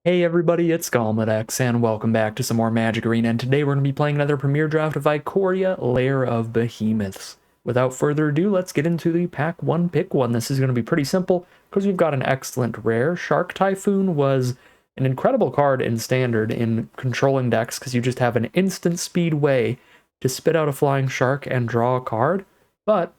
Hey everybody, it's X, and welcome back to some more Magic Arena, and today we're going to be playing another Premier Draft of Ikoria, Lair of Behemoths. Without further ado, let's get into the Pack 1 Pick 1. This is going to be pretty simple, because we've got an excellent rare. Shark Typhoon was an incredible card in Standard in controlling decks, because you just have an instant speed way to spit out a flying shark and draw a card, but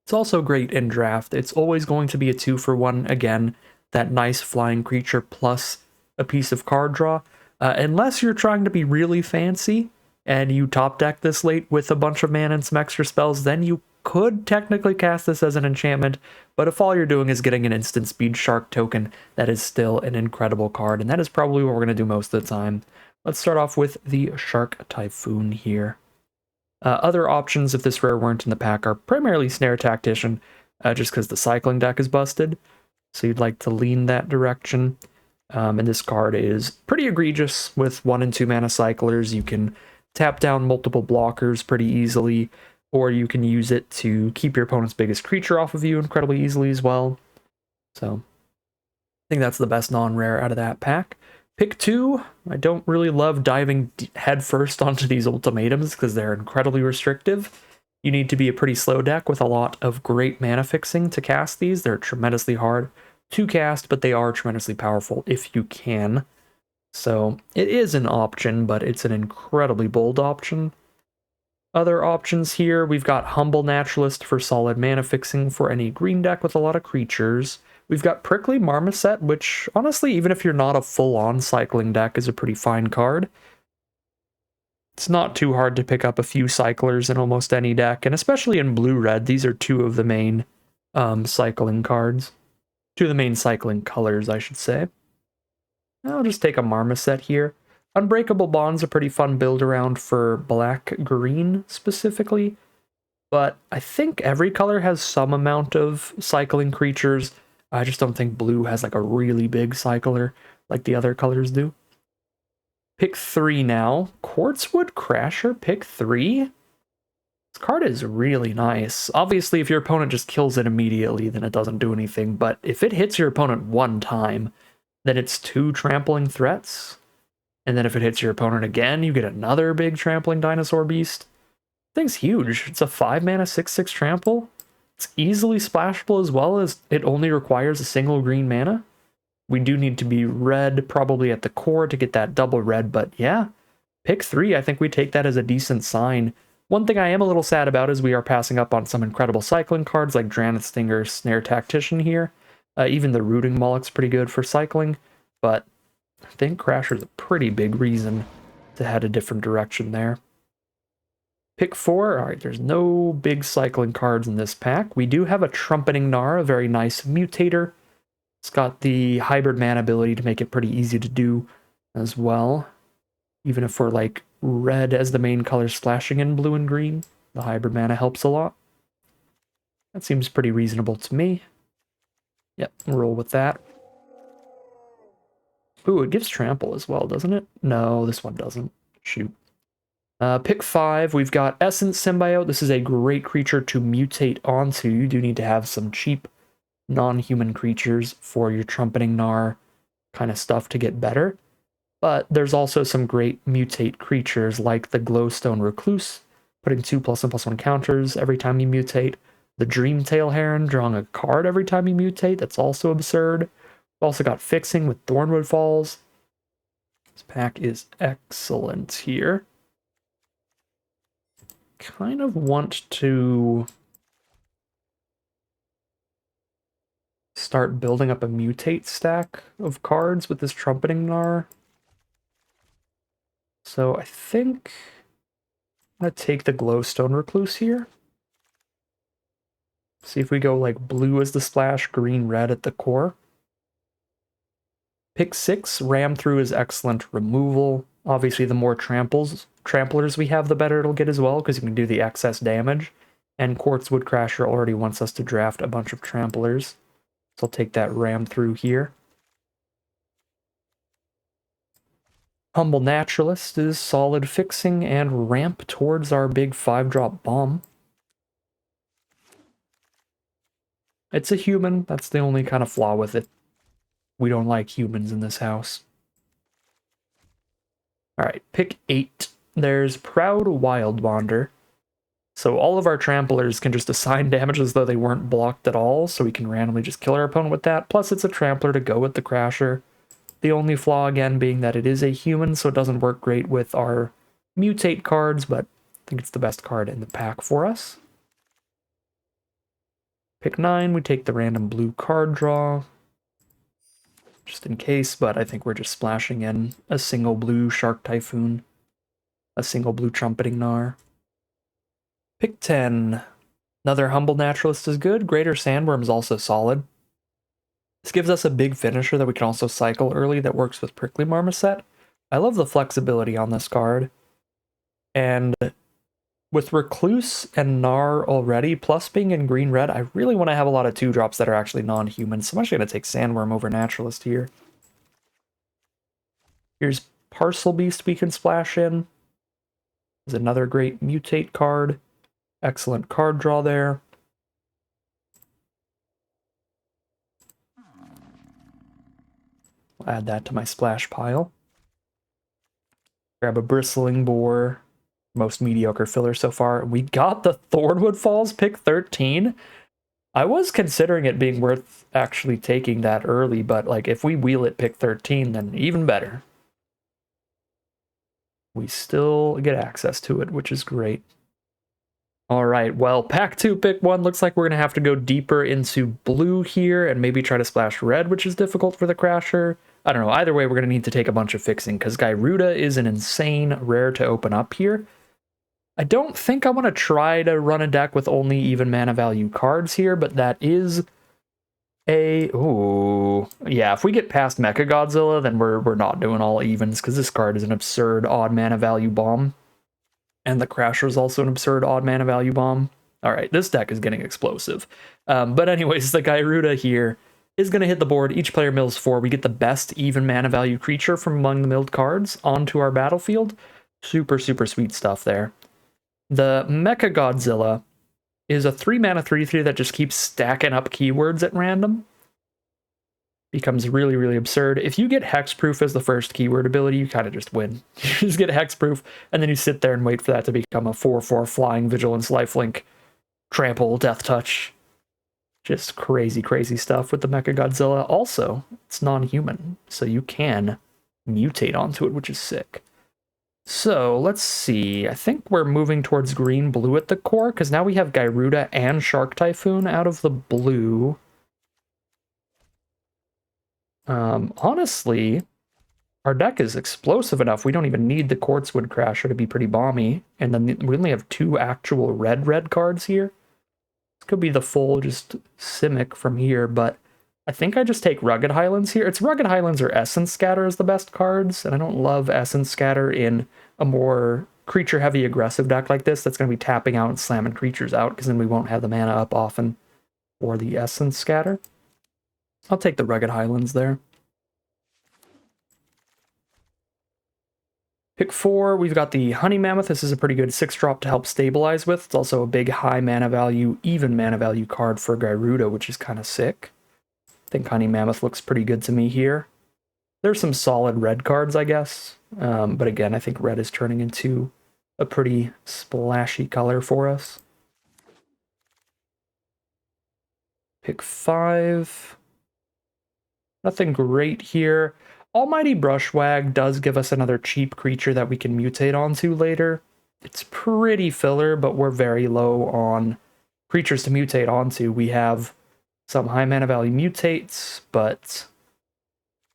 it's also great in Draft. It's always going to be a 2-for-1 again, that nice flying creature plus a piece of card draw. Unless you're trying to be really fancy and you top deck this late with a bunch of mana and some extra spells, then you could technically cast this as an enchantment, but if all you're doing is getting an instant speed shark token, that is still an incredible card, and that is probably what we're going to do most of the time. Let's start off with the Shark Typhoon here. Other options, if this rare weren't in the pack, are primarily Snare Tactician, just because the cycling deck is busted, so you'd like to lean that direction. And this card is pretty egregious with 1 and 2 mana cyclers. You can tap down multiple blockers pretty easily, or you can use it to keep your opponent's biggest creature off of you incredibly easily as well. So I think that's the best non-rare out of that pack. Pick 2, I don't really love diving headfirst onto these ultimatums because they're incredibly restrictive. You need to be a pretty slow deck with a lot of great mana fixing to cast these. They're tremendously hard to cast, but they are tremendously powerful if you can. So it is an option, but it's an incredibly bold option. Other options here, we've got Humble Naturalist for solid mana fixing for any green deck with a lot of creatures. We've got Prickly Marmoset, which honestly, even if you're not a full-on cycling deck, is a pretty fine card. It's not too hard to pick up a few cyclers in almost any deck, and especially in blue-red, these are two of the main cycling cards. Two of the main cycling colors, I should say. I'll just take a Marmoset here. Unbreakable Bond's a pretty fun build around for black-green specifically, but I think every color has some amount of cycling creatures. I just don't think blue has like a really big cycler like the other colors do. Pick 3 now. Quartzwood Crasher, pick 3? This card is really nice. Obviously, if your opponent just kills it immediately, then it doesn't do anything, but if it hits your opponent one time, then it's 2 trampling threats. And then if it hits your opponent again, you get another big trampling dinosaur beast. Thing's huge. It's a 5 mana 6/6 trample. It's easily splashable as well as it only requires a single green mana. We do need to be red probably at the core to get that double red, but yeah. Pick 3, I think we take that as a decent sign. One thing I am a little sad about is we are passing up on some incredible cycling cards like Dranith Stinger, Snare Tactician here. Even the Rooting Moloch's pretty good for cycling, but I think Crasher's a pretty big reason to head a different direction there. Pick 4, alright, there's no big cycling cards in this pack. We do have a Trumpeting Gnar, a very nice mutator. It's got the hybrid mana ability to make it pretty easy to do as well. Even if we're like red as the main color splashing in blue and green, the hybrid mana helps a lot. That seems pretty reasonable to me. Yep, roll with that. Ooh, it gives trample as well, doesn't it? No, this one doesn't. Shoot. Pick 5, we've got Essence Symbiote. This is a great creature to mutate onto. You do need to have some cheap non-human creatures for your Trumpeting Gnar kind of stuff to get better. But there's also some great mutate creatures like the Glowstone Recluse, putting 2+1/+1 counters every time you mutate. The Dreamtail Heron, drawing a card every time you mutate. That's also absurd. We've also got Fixing with Thornwood Falls. This pack is excellent here. Kind of want to start building up a mutate stack of cards with this Trumpeting Gnar. So I think I'm going to take the Glowstone Recluse here. See if we go like blue as the splash, green, red at the core. Pick 6, Ram Through is excellent removal. Obviously, the more tramplers we have, the better it'll get as well, because you can do the excess damage. And Quartzwood Crasher already wants us to draft a bunch of tramplers. So I'll take that Ram Through here. Humble Naturalist is solid fixing and ramp towards our big 5-drop bomb. It's a human, that's the only kind of flaw with it. We don't like humans in this house. All right, pick 8. There's Proud Wild Wander. So all of our tramplers can just assign damage as though they weren't blocked at all, so we can randomly just kill our opponent with that. Plus it's a trampler to go with the Crasher. The only flaw, again, being that it is a human, so it doesn't work great with our mutate cards, but I think it's the best card in the pack for us. Pick 9, we take the random blue card draw, just in case, but I think we're just splashing in a single blue Shark Typhoon, a single blue Trumpeting Gnar. Pick 10. Another Humble Naturalist is good. Greater Sandworm is also solid. This gives us a big finisher that we can also cycle early that works with Prickly Marmoset. I love the flexibility on this card. And with Recluse and Gnar already, plus being in green-red, I really want to have a lot of 2-drops that are actually non-human, so I'm actually going to take Sandworm over Naturalist here. Here's Parcel Beast we can splash in. There's another great mutate card. Excellent card draw there. I'll add that to my splash pile. Grab a Bristling Boar. Most mediocre filler so far. We got the Thornwood Falls pick 13. I was considering it being worth actually taking that early, but like if we wheel it pick 13, then even better. We still get access to it, which is great. All right, well, pack 2, pick 1. Looks like we're going to have to go deeper into blue here and maybe try to splash red, which is difficult for the Crasher. I don't know. Either way, we're going to need to take a bunch of fixing because Gyruda is an insane rare to open up here. I don't think I want to try to run a deck with only even mana value cards here, but that is a... Ooh. Yeah, if we get past Mecha Godzilla, then we're not doing all evens because this card is an absurd odd mana value bomb. And the Crasher is also an absurd odd mana value bomb. All right, this deck is getting explosive. But anyways, the Gyruda here is going to hit the board. Each player mills 4. We get the best even mana value creature from among the milled cards onto our battlefield. Super, super sweet stuff there. The Mecha Godzilla is a 3-mana 3/3 that just keeps stacking up keywords at random. Becomes really, really absurd. If you get Hexproof as the first keyword ability, you kind of just win. You just get Hexproof, and then you sit there and wait for that to become a 4/4 Flying Vigilance Lifelink, Trample, Death Touch. Just crazy, crazy stuff with the Mecha Godzilla. Also, it's non-human, so you can mutate onto it, which is sick. So, let's see. I think we're moving towards green-blue at the core, because now we have Gyruda and Shark Typhoon out of the blue. Honestly, our deck is explosive enough. We don't even need the Quartzwood Crasher to be pretty bomby. And then we only have 2 actual red cards here. This could be the full just Simic from here, but I think I just take Rugged Highlands here. It's Rugged Highlands or Essence Scatter as the best cards, and I don't love Essence Scatter in a more creature-heavy aggressive deck like this that's going to be tapping out and slamming creatures out, because then we won't have the mana up often for the Essence Scatter. I'll take the Rugged Highlands there. Pick 4, we've got the Honey Mammoth. This is a pretty good 6-drop to help stabilize with. It's also a big high mana value, even mana value card for Gyruda, which is kind of sick. I think Honey Mammoth looks pretty good to me here. There's some solid red cards, I guess. But again, I think red is turning into a pretty splashy color for us. Pick 5. Nothing great here. Almighty Brushwag does give us another cheap creature that we can mutate onto later. It's pretty filler, but we're very low on creatures to mutate onto. We have some high mana value mutates, but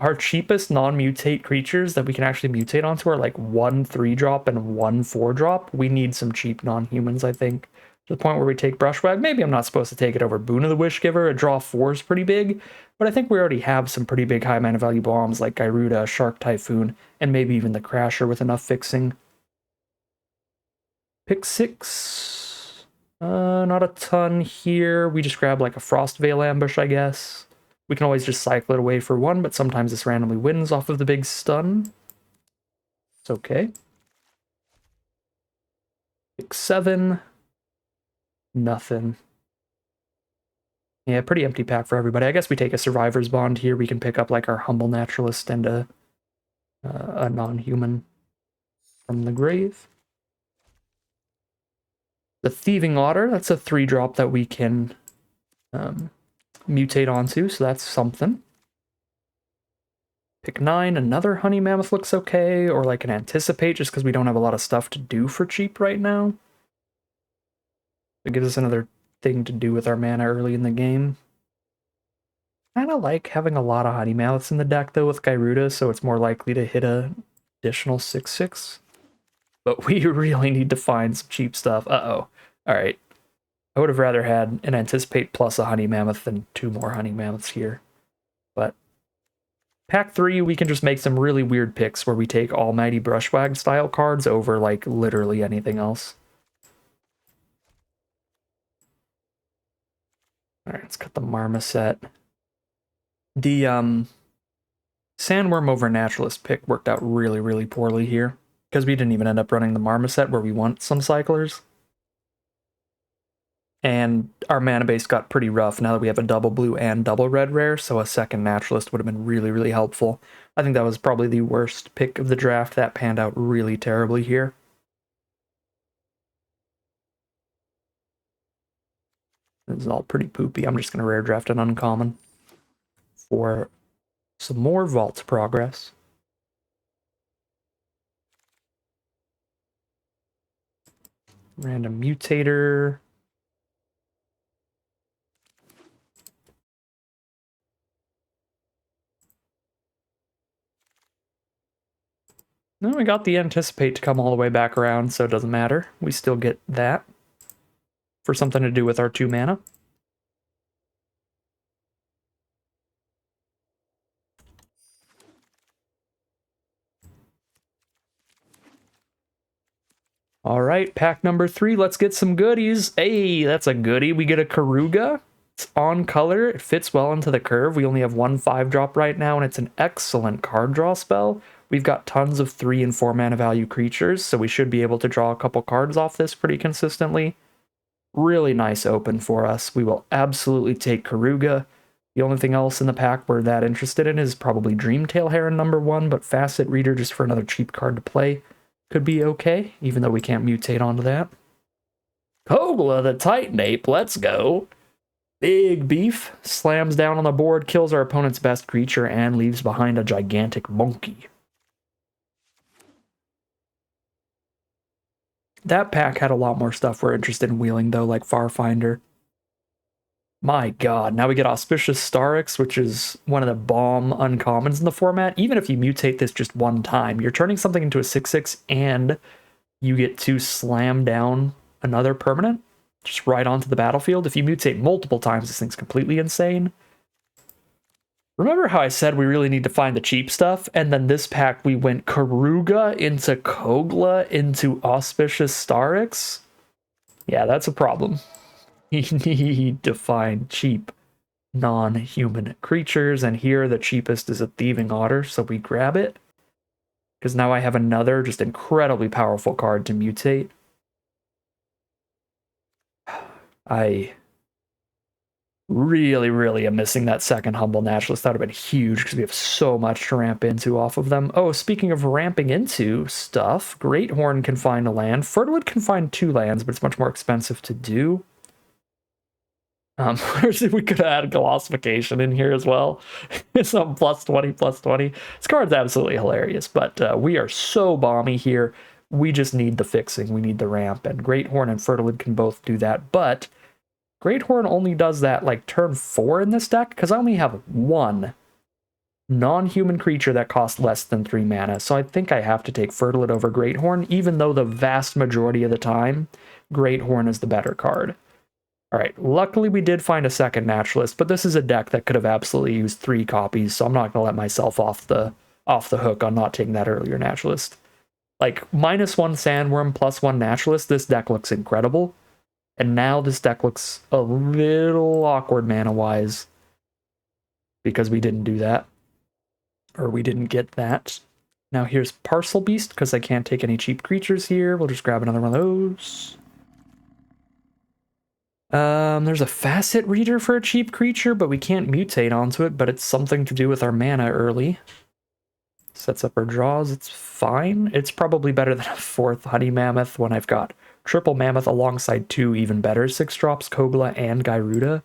our cheapest non-mutate creatures that we can actually mutate onto are like 1 3-drop and 1 4-drop. We need some cheap non-humans, I think. To the point where we take Brushwag. Maybe I'm not supposed to take it over Boon of the Wishgiver. A draw 4 is pretty big, but I think we already have some pretty big high mana value bombs like Gyruda, Shark Typhoon, and maybe even the Crasher with enough fixing. Pick 6. Not a ton here. We just grab like a Frostveil Ambush, I guess. We can always just cycle it away for 1, but sometimes this randomly wins off of the big stun. It's okay. Pick 7. Nothing. Yeah, pretty empty pack for everybody. I guess we take a Survivor's Bond here. We can pick up like our Humble Naturalist and a non-human from the grave. The Thieving Otter, that's a 3-drop that we can mutate onto, so that's something. Pick 9, another Honey Mammoth looks okay, or like an Anticipate, just because we don't have a lot of stuff to do for cheap right now. It gives us another thing to do with our mana early in the game. Kind of like having a lot of Honey Mammoths in the deck, though, with Gyruda, so it's more likely to hit a additional 6/6. But we really need to find some cheap stuff. Uh-oh. Alright. I would have rather had an Anticipate plus a Honey Mammoth than 2 more Honey Mammoths here. But pack 3, we can just make some really weird picks where we take Almighty Brushwag style cards over, like, literally anything else. Alright, let's cut the Marmoset. The Sandworm over Naturalist pick worked out really, really poorly here, because we didn't even end up running the Marmoset where we want some cyclers. And our mana base got pretty rough now that we have a double blue and double red rare, so a second Naturalist would have been really, really helpful. I think that was probably the worst pick of the draft. That panned out really terribly here. This is all pretty poopy. I'm just going to rare draft an uncommon for some more vault progress. Random Mutator. No, we got the Anticipate to come all the way back around, so it doesn't matter. We still get that for something to do with our 2 mana. All right, pack number 3. Let's get some goodies. Hey, that's a goodie. We get a Karuga. It's on color. It fits well into the curve. We only have 1 5-drop right now, and it's an excellent card draw spell. We've got tons of 3 and 4 mana value creatures, so we should be able to draw a couple cards off this pretty consistently. Really nice open for us. We will absolutely take Karuga. The only thing else in the pack we're that interested in is probably Dreamtail Heron number 1, but Facet Reader just for another cheap card to play could be okay, even though we can't mutate onto that. Kogla the Titan Ape, let's go. Big beef, slams down on the board, kills our opponent's best creature, and leaves behind a gigantic monkey. That pack had a lot more stuff we're interested in wheeling, though, like Farfinder. My god, now we get Auspicious Starix, which is one of the bomb uncommons in the format. Even if you mutate this just one time, you're turning something into a 6/6 and you get to slam down another permanent just right onto the battlefield. If you mutate multiple times, this thing's completely insane. Remember how I said we really need to find the cheap stuff? And then this pack, we went Karuga into Kogla into Auspicious Starix? Yeah, that's a problem. You need to find cheap non-human creatures, and here the cheapest is a Thieving Otter, so we grab it. Because now I have another just incredibly powerful card to mutate. I really am missing that second Humble Naturalist. That would have been huge because we have so much to ramp into off of them. Oh, speaking of ramping into stuff, Greathorn can find a land. Fertilid can find 2 lands, but it's much more expensive to do. We could add Glossification in here as well. Some +20/+20. This card's absolutely hilarious, but we are so bomby here. We just need the fixing. We need the ramp, and Greathorn and Fertilid can both do that, but Greathorn only does that like turn 4 in this deck, because I only have 1 non-human creature that costs less than 3 mana, so I think I have to take Fertilid over Greathorn, even though the vast majority of the time, Greathorn is the better card. Alright, luckily we did find a second Naturalist, but this is a deck that could have absolutely used 3 copies, so I'm not going to let myself off the hook on not taking that earlier Naturalist. Like, -1 Sandworm, +1 Naturalist, this deck looks incredible. And now this deck looks a little awkward mana-wise, because we didn't do that. Or we didn't get that. Now here's Parcel Beast, because I can't take any cheap creatures here. We'll just grab another one of those. There's a facet reader for a cheap creature, but we can't mutate onto it, but it's something to do with our mana early. Sets up our draws, it's fine. It's probably better than a 4th Honey Mammoth when I've got triple Mammoth alongside 2 even better 6 drops, Kogla and Gyruda.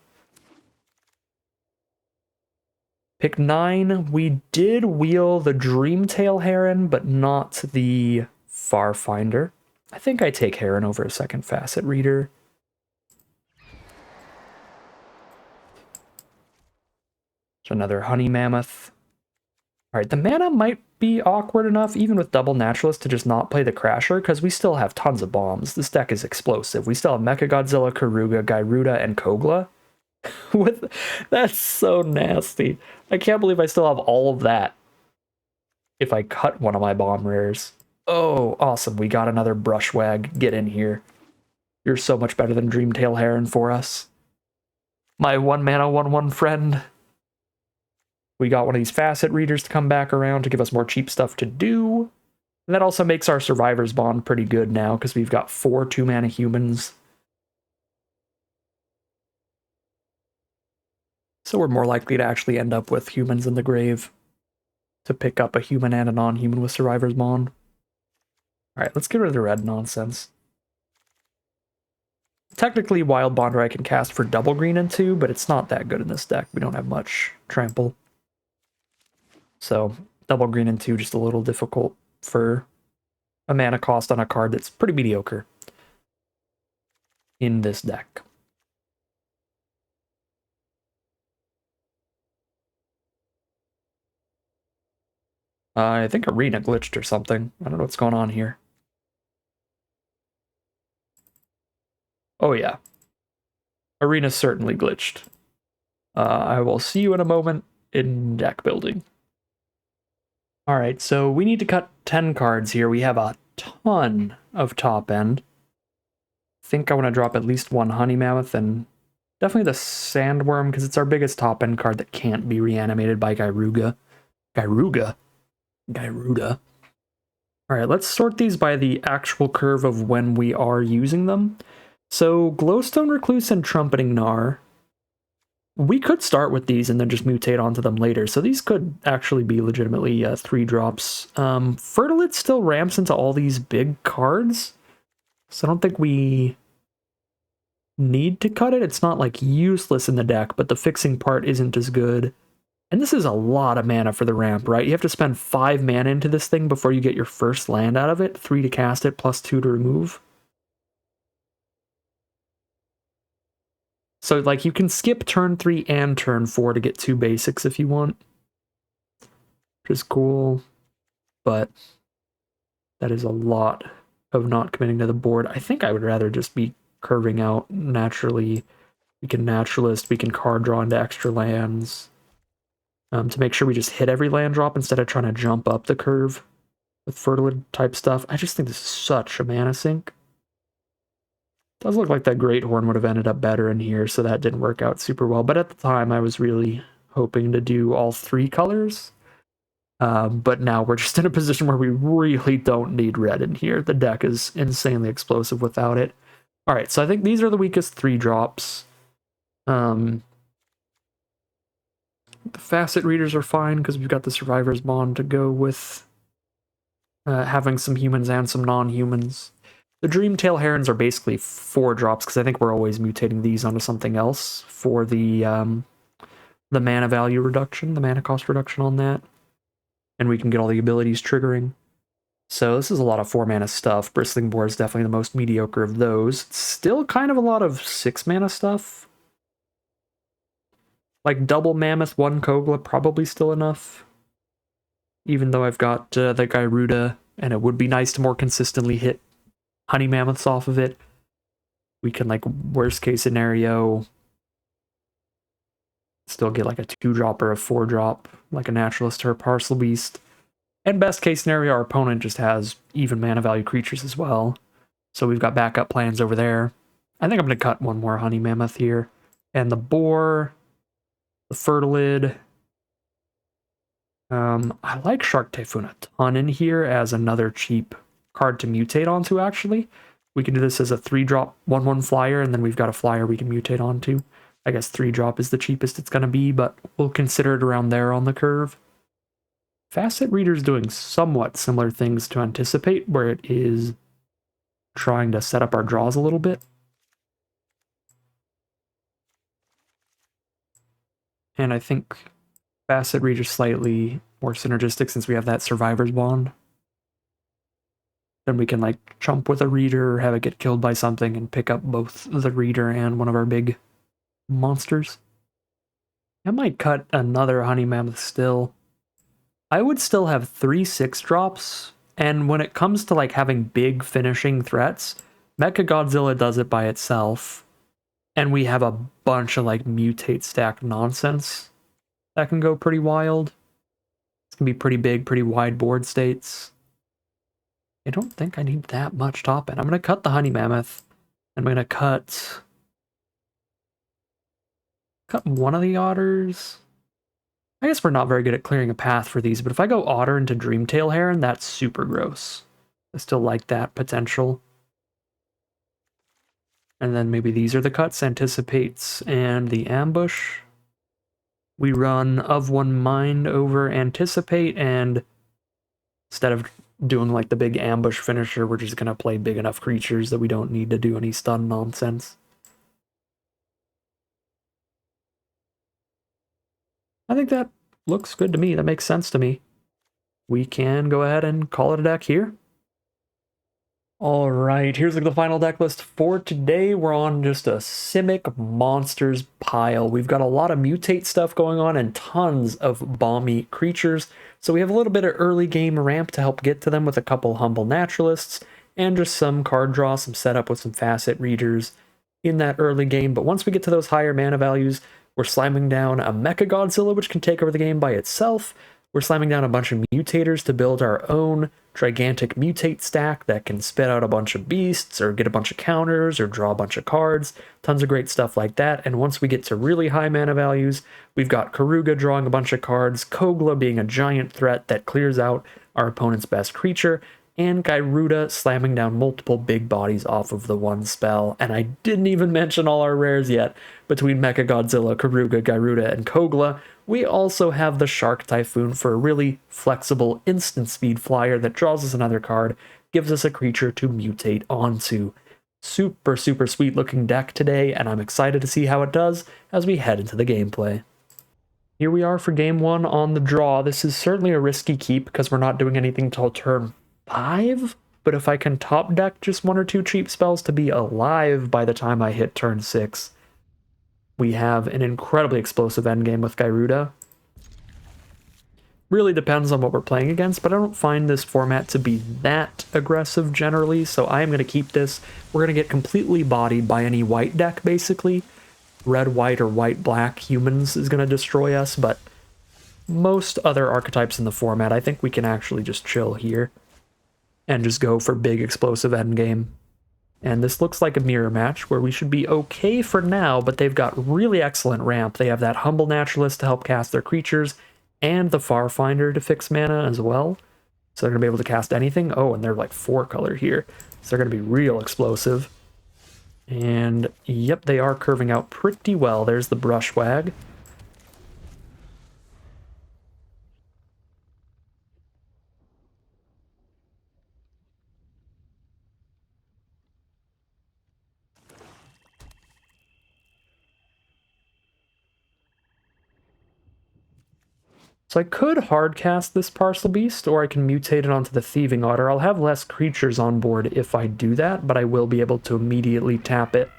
Pick 9, we did wheel the Dreamtail Heron, but not the Farfinder. I think I take Heron over a second facet reader. So another Honey Mammoth. Alright, the mana might be awkward enough, even with double Naturalist, to just not play the Crasher, because we still have tons of bombs. This deck is explosive. We still have Mechagodzilla, Karuga, Gyruda, and Kogla. That's so nasty. I can't believe I still have all of that if I cut one of my bomb rares. Oh, awesome. We got another Brushwag. Get in here. You're so much better than Dreamtail Heron for us. My 1-mana 1/1 friend. We got one of these facet readers to come back around to give us more cheap stuff to do. And that also makes our Survivor's Bond pretty good now, because we've got 4 2-mana humans. So we're more likely to actually end up with humans in the grave to pick up a human and a non-human with Survivor's Bond. Alright, let's get rid of the red nonsense. Technically, Wild Bonder I can cast for double green and 2, but it's not that good in this deck. We don't have much trample. So, double green and 2 just a little difficult for a mana cost on a card that's pretty mediocre in this deck. I think Arena glitched or something. I don't know what's going on here. Oh yeah. Arena certainly glitched. I will see you in a moment in deck building. Alright, so we need to cut 10 cards here. We have a ton of top end. I think I want to drop at least 1 Honey Mammoth and definitely the Sandworm, because it's our biggest top end card that can't be reanimated by Gyruga. Gyruda. Alright, let's sort these by the actual curve of when we are using them. So, Glowstone Recluse and Trumpeting Gnar. We could start with these and then just mutate onto them later, so these could actually be legitimately 3 drops. Fertilid still ramps into all these big cards, so I don't think we need to cut it. It's not like useless in the deck, but the fixing part isn't as good. And this is a lot of mana for the ramp, right? You have to spend 5 mana into this thing before you get your first land out of it. 3 to cast it, plus 2 to remove. So, like, you can skip turn 3 and turn 4 to get 2 basics if you want. Which is cool. But that is a lot of not committing to the board. I think I would rather just be curving out naturally. We can Naturalist, we can card draw into extra lands. To make sure we just hit every land drop instead of trying to jump up the curve with Fertilid type stuff. I just think this is such a mana sink. Does look like that Great Horn would have ended up better in here, so that didn't work out super well. But at the time, I was really hoping to do all 3 colors. But now we're just in a position where we really don't need red in here. The deck is insanely explosive without it. Alright, so I think these are the weakest 3 drops. The facet readers are fine because we've got the Survivor's Bond to go with having some humans and some non-humans. The Dreamtail Herons are basically 4 drops because I think we're always mutating these onto something else for the mana value reduction, the mana cost reduction on that. And we can get all the abilities triggering. So this is a lot of 4 mana stuff. Bristling Boar is definitely the most mediocre of those. It's still kind of a lot of 6 mana stuff. Like double Mammoth, 1 Kogla, probably still enough. Even though I've got the Gyruda, and it would be nice to more consistently hit Honey Mammoths off of it. We can, like, worst case scenario, still get like a 2-drop or a 4-drop, like a Naturalist or a Parcel Beast. And best case scenario, our opponent just has even mana value creatures as well. So we've got backup plans over there. I think I'm going to cut 1 more Honey Mammoth here. And the Boar, the Fertilid. I like Shark Typhoon a ton in here as another cheap card to mutate onto, actually. We can do this as a 3-drop 1/1 flyer, and then we've got a flyer we can mutate onto. I guess 3-drop is the cheapest it's going to be, but we'll consider it around there on the curve. Facet Reader's doing somewhat similar things to Anticipate, where it is trying to set up our draws a little bit. And I think Facet Reader's slightly more synergistic since we have that Survivor's Bond. Then we can like chump with a Reader, have it get killed by something, and pick up both the Reader and one of our big monsters. I might cut another Honey Mammoth still. I would still have 3 6-drops, and when it comes to like having big finishing threats, Mechagodzilla does it by itself, and we have a bunch of like mutate stack nonsense that can go pretty wild. It's gonna be pretty big, pretty wide board states. I don't think I need that much top end. I'm gonna cut the Honey Mammoth. I'm gonna cut one of the otters. I guess we're not very good at clearing a path for these, but if I go otter into Dreamtail Heron, that's super gross. I still like that potential. And then maybe these are the cuts, Anticipates and the Ambush. We run Of One Mind over Anticipate, and instead of doing like the big ambush finisher, we're just gonna play big enough creatures that we don't need to do any stun nonsense. I think that looks good to me. That makes sense to me. We can go ahead and call it a deck here. All right, here's like the final deck list for today. We're on just a Simic Monsters pile. We've got a lot of mutate stuff going on and tons of balmy creatures. So we have a little bit of early game ramp to help get to them with a couple Humble Naturalists and just some card draw, some setup with some Facet Readers in that early game. But once we get to those higher mana values, we're slamming down a Mechagodzilla, which can take over the game by itself. We're slamming down a bunch of mutators to build our own gigantic mutate stack that can spit out a bunch of beasts or get a bunch of counters or draw a bunch of cards. Tons of great stuff like that. And once we get to really high mana values, we've got Karuga drawing a bunch of cards, Kogla being a giant threat that clears out our opponent's best creature, and Gyruda slamming down multiple big bodies off of the one spell. And I didn't even mention all our rares yet. Between Mechagodzilla, Karuga, Gyruda, and Kogla, we also have the Shark Typhoon for a really flexible instant speed flyer that draws us another card, gives us a creature to mutate onto. Super, super sweet looking deck today, and I'm excited to see how it does as we head into the gameplay. Here we are for game 1 on the draw. This is certainly a risky keep because we're not doing anything till turn 5, but if I can top deck just 1 or 2 cheap spells to be alive by the time I hit turn 6, we have an incredibly explosive endgame with Gyruda. Really depends on what we're playing against, but I don't find this format to be that aggressive generally, so I am going to keep this. We're going to get completely bodied by any white deck, basically. Red, white, or white-black humans is going to destroy us, but most other archetypes in the format, I think we can actually just chill here and just go for big explosive endgame. And this looks like a mirror match where we should be okay for now, but they've got really excellent ramp. They have that Humble Naturalist to help cast their creatures and the Farfinder to fix mana as well. So they're going to be able to cast anything. Oh, and they're like 4-color here. So they're going to be real explosive. And yep, they are curving out pretty well. There's the Brushwag. So I could hardcast this Parcel Beast, or I can mutate it onto the Thieving Otter. I'll have less creatures on board if I do that, but I will be able to immediately tap it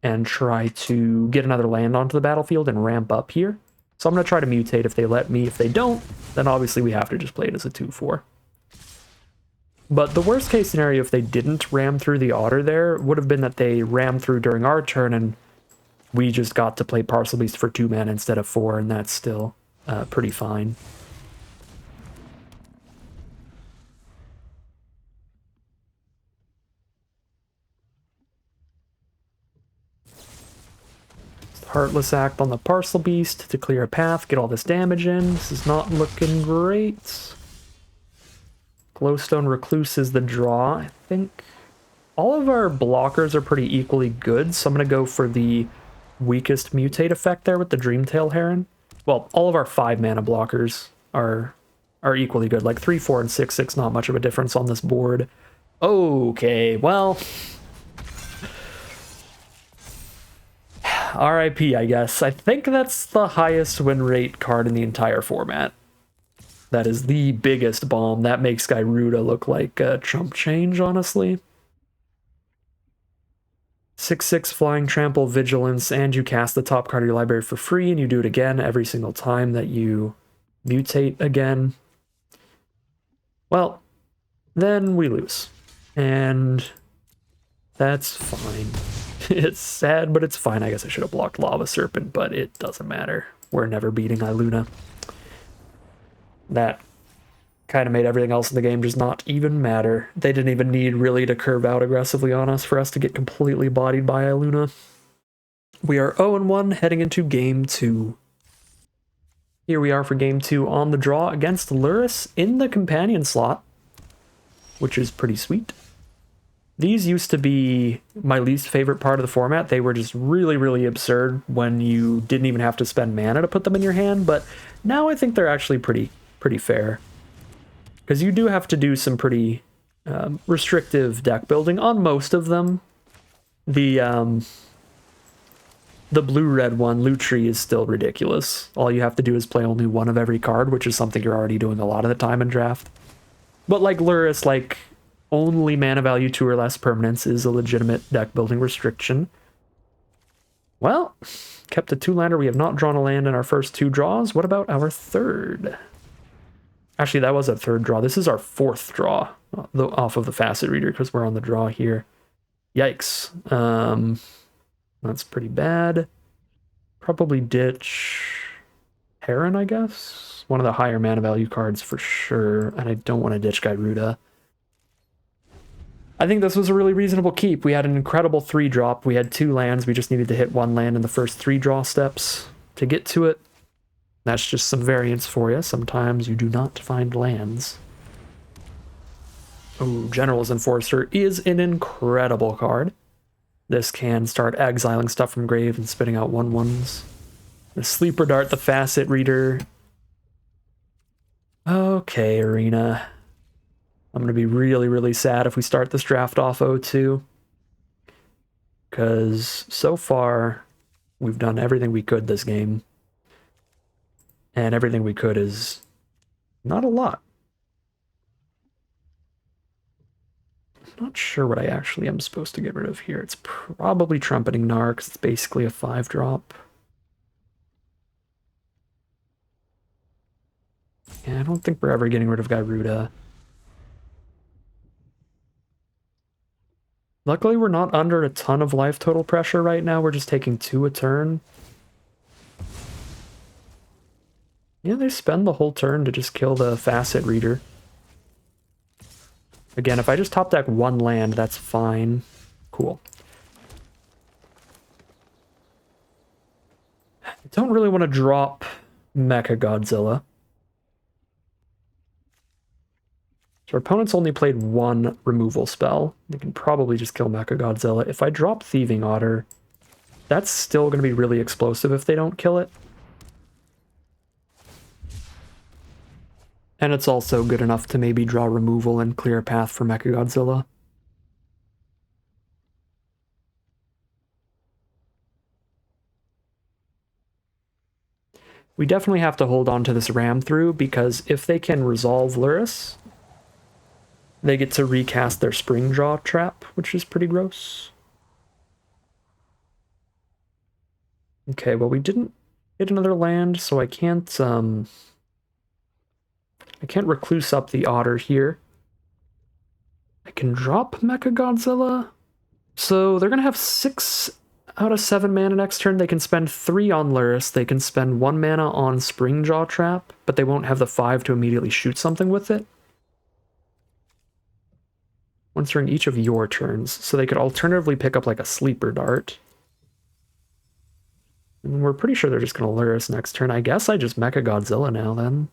and try to get another land onto the battlefield and ramp up here. So I'm going to try to mutate if they let me. If they don't, then obviously we have to just play it as a 2/4. But the worst case scenario, if they didn't ram through the Otter there, would have been that they rammed through during our turn and we just got to play Parcel Beast for 2 mana instead of 4, and that's still pretty fine. Heartless Act on the Parcel Beast to clear a path, get all this damage in. This is not looking great. Glowstone Recluse is the draw, I think. All of our blockers are pretty equally good, so I'm going to go for the weakest mutate effect there with the Dreamtail Heron. Well, all of our 5-mana blockers are equally good. Like 3, 4, and 6, 6, not much of a difference on this board. Okay, well... RIP, I guess. I think that's the highest win rate card in the entire format. That is the biggest bomb. That makes Gyruda look like a chump change, honestly. 6/6 Flying Trample Vigilance, and you cast the top card of your library for free, and you do it again every single time that you mutate again. Well, then we lose. And that's fine. It's sad, but it's fine. I guess I should have blocked Lava Serpent, but it doesn't matter. We're never beating Iluna. That kind of made everything else in the game just not even matter. They didn't even need really to curve out aggressively on us for us to get completely bodied by Iluna. We are 0-1 heading into Game 2. Here we are for Game 2 on the draw against Lurrus in the companion slot, which is pretty sweet. These used to be my least favorite part of the format. They were just really, really absurd when you didn't even have to spend mana to put them in your hand, but now I think they're actually pretty fair. Because you do have to do some pretty restrictive deck building on most of them. The blue-red one, Lutri, is still ridiculous. All you have to do is play only one of every card, which is something you're already doing a lot of the time in draft. But like Lurrus, like only mana value 2 or less permanents is a legitimate deck building restriction. Well, kept a 2-lander. We have not drawn a land in our first 2 draws. What about our third? Actually, that was a 3rd draw. This is our 4th draw off of the Facet Reader because we're on the draw here. Yikes. That's pretty bad. Probably ditch Heron, I guess. One of the higher mana value cards for sure. And I don't want to ditch Gyruda. I think this was a really reasonable keep. We had an incredible 3-drop. We had 2 lands. We just needed to hit 1 land in the first 3 draw steps to get to it. That's just some variance for you. Sometimes you do not find lands. Oh, General's Enforcer is an incredible card. This can start exiling stuff from grave and spitting out 1/1s. The Sleeper Dart, the Facet Reader. Okay, Arena. I'm going to be really, really sad if we start this draft off 0-2. Because so far, we've done everything we could this game. And everything we could is not a lot. I'm not sure what I actually am supposed to get rid of here. It's probably Trumpeting Gnar, because it's basically a 5-drop. Yeah, I don't think we're ever getting rid of Gyruda. Luckily, we're not under a ton of life total pressure right now. We're just taking 2 a turn. Yeah, they spend the whole turn to just kill the Facet Reader. Again, if I just top deck 1 land, that's fine. Cool. I don't really want to drop Mecha Godzilla. So our opponent's only played 1 removal spell. They can probably just kill Mecha Godzilla. If I drop Thieving Otter, that's still going to be really explosive if they don't kill it. And it's also good enough to maybe draw removal and clear a path for Mecha Godzilla. We definitely have to hold on to this ram through, because if they can resolve Lurrus, they get to recast their Spring Jaw trap, which is pretty gross. Okay, well, we didn't hit another land, so I can't Recluse up the Otter here. I can drop Mecha Godzilla. So they're going to have 6 out of 7 mana next turn. They can spend 3 on Lurrus. They can spend 1 mana on Springjaw Trap, but they won't have the 5 to immediately shoot something with it. Once during each of your turns. So they could alternatively pick up like a Sleeper Dart. And we're pretty sure they're just going to Lurrus next turn. I guess I just Mecha Godzilla now then.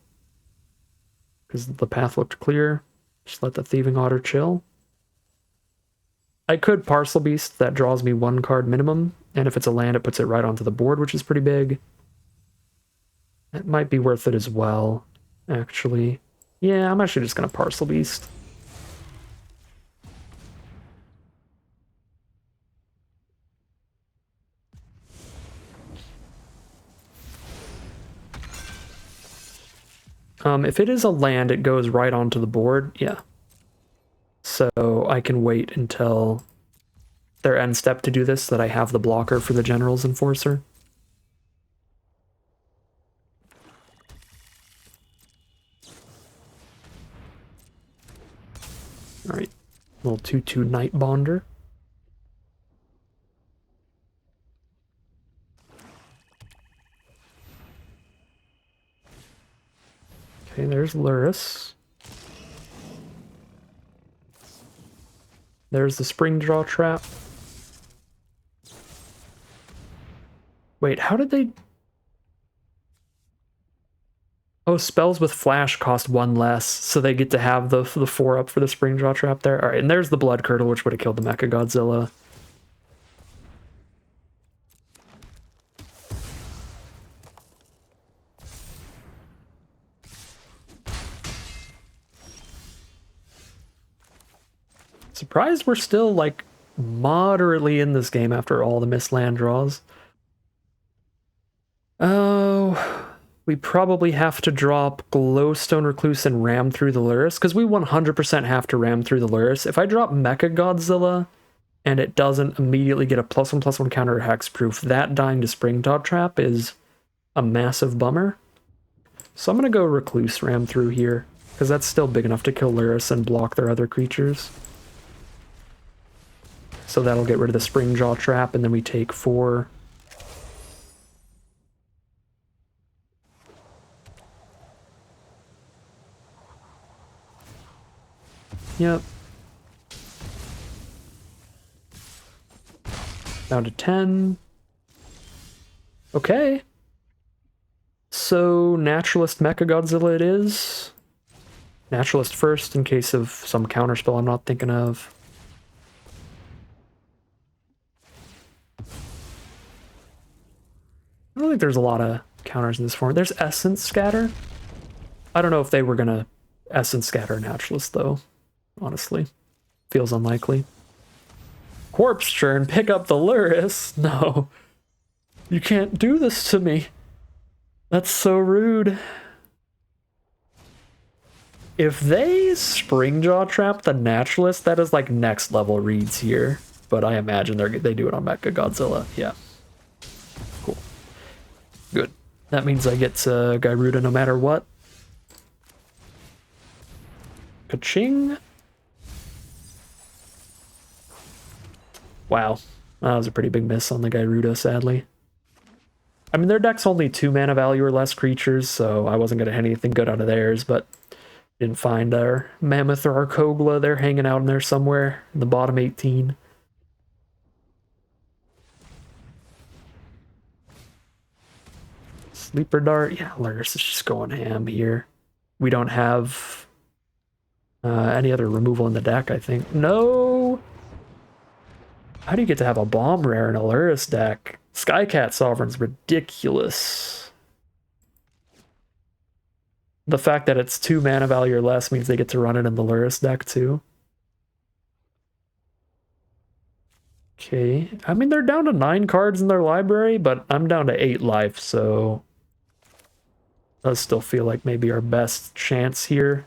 Because the path looked clear. Just let the Thieving Otter chill. I could Parcel Beast, that draws me 1 card minimum, and if it's a land, it puts it right onto the board, which is pretty big. That might be worth it as well, actually. Yeah, I'm actually just gonna Parcel Beast. If it is a land, it goes right onto the board, yeah. So I can wait until their end step to do this, so that I have the blocker for the General's Enforcer. Alright, little 2/2 Night Bonder. Okay, there's Luris. There's the Spring Draw Trap. Wait, how did they... Oh, spells with flash cost 1 less, so they get to have the 4 up for the Spring Draw Trap there. Alright, and there's the Blood Curdle, which would have killed the Mecha Godzilla. Surprised we're still, like, moderately in this game after all the missed land draws. Oh, we probably have to drop Glowstone Recluse and ram through the Luris, because we 100% have to ram through the Luris. If I drop Mecha Godzilla and it doesn't immediately get a +1/+1 counter hexproof, that dying to Spring Draw Trap is a massive bummer. So I'm going to go Recluse ram through here, because that's still big enough to kill Luris and block their other creatures. So that'll get rid of the Spring Jaw Trap, and then we take 4. Yep. Down to 10. Okay. So Naturalist Mechagodzilla it is. Naturalist first in case of some counterspell I'm not thinking of. I don't think there's a lot of counters in this form. There's Essence Scatter. I don't know if they were gonna Essence Scatter Naturalist though, honestly. Feels unlikely. Corpse Churn, pick up the Luris. No. You can't do this to me. That's so rude. If they Spring Jaw Trap the Naturalist, that is like next level reads here. But I imagine they do it on Mecha Godzilla. Yeah. Cool. Good. That means I get Gyruda no matter what. Ka-ching. Wow. That was a pretty big miss on the Gyruda, sadly. I mean, their deck's only 2 mana value or less creatures, so I wasn't going to get anything good out of theirs, but didn't find our Mammoth or our Kogla. They're hanging out in there somewhere in the bottom 18. Sleeper Dart. Yeah, Luris is just going ham here. We don't have any other removal in the deck, I think. No! How do you get to have a bomb rare in a Luris deck? Skycat Sovereign's ridiculous. The fact that it's 2 mana value or less means they get to run it in the Luris deck too. Okay, I mean they're down to 9 cards in their library, but I'm down to 8 life, so it does still feel like maybe our best chance here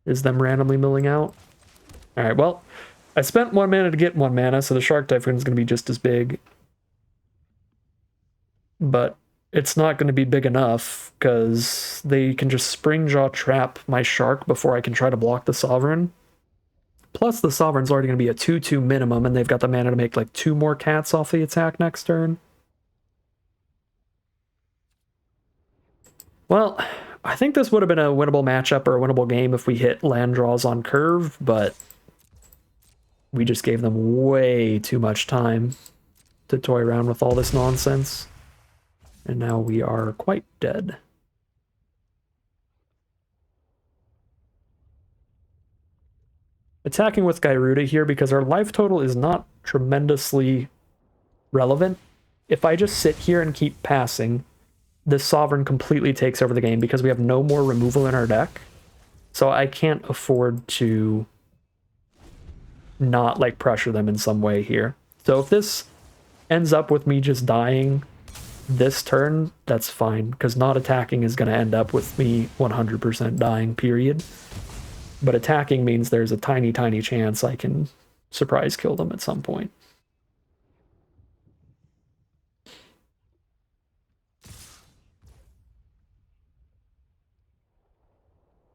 is them randomly milling out. Alright, well, I spent 1 mana to get 1 mana, so the Shark Typhoon is going to be just as big. But it's not going to be big enough, because they can just Spring Jaw Trap my Shark before I can try to block the Sovereign. Plus, the Sovereign's already going to be a 2/2 minimum, and they've got the mana to make like 2 more cats off the attack next turn. Well, I think this would have been a winnable matchup or a winnable game if we hit land draws on curve, but we just gave them way too much time to toy around with all this nonsense. And now we are quite dead. attacking with Gyruda here because our life total is not tremendously relevant. If I just sit here and keep passing, this Sovereign completely takes over the game because we have no more removal in our deck. So I can't afford to not like pressure them in some way here. So if this ends up with me just dying this turn, that's fine, because not attacking is going to end up with me 100% dying, period. But attacking means there's a tiny, tiny chance I can surprise kill them at some point.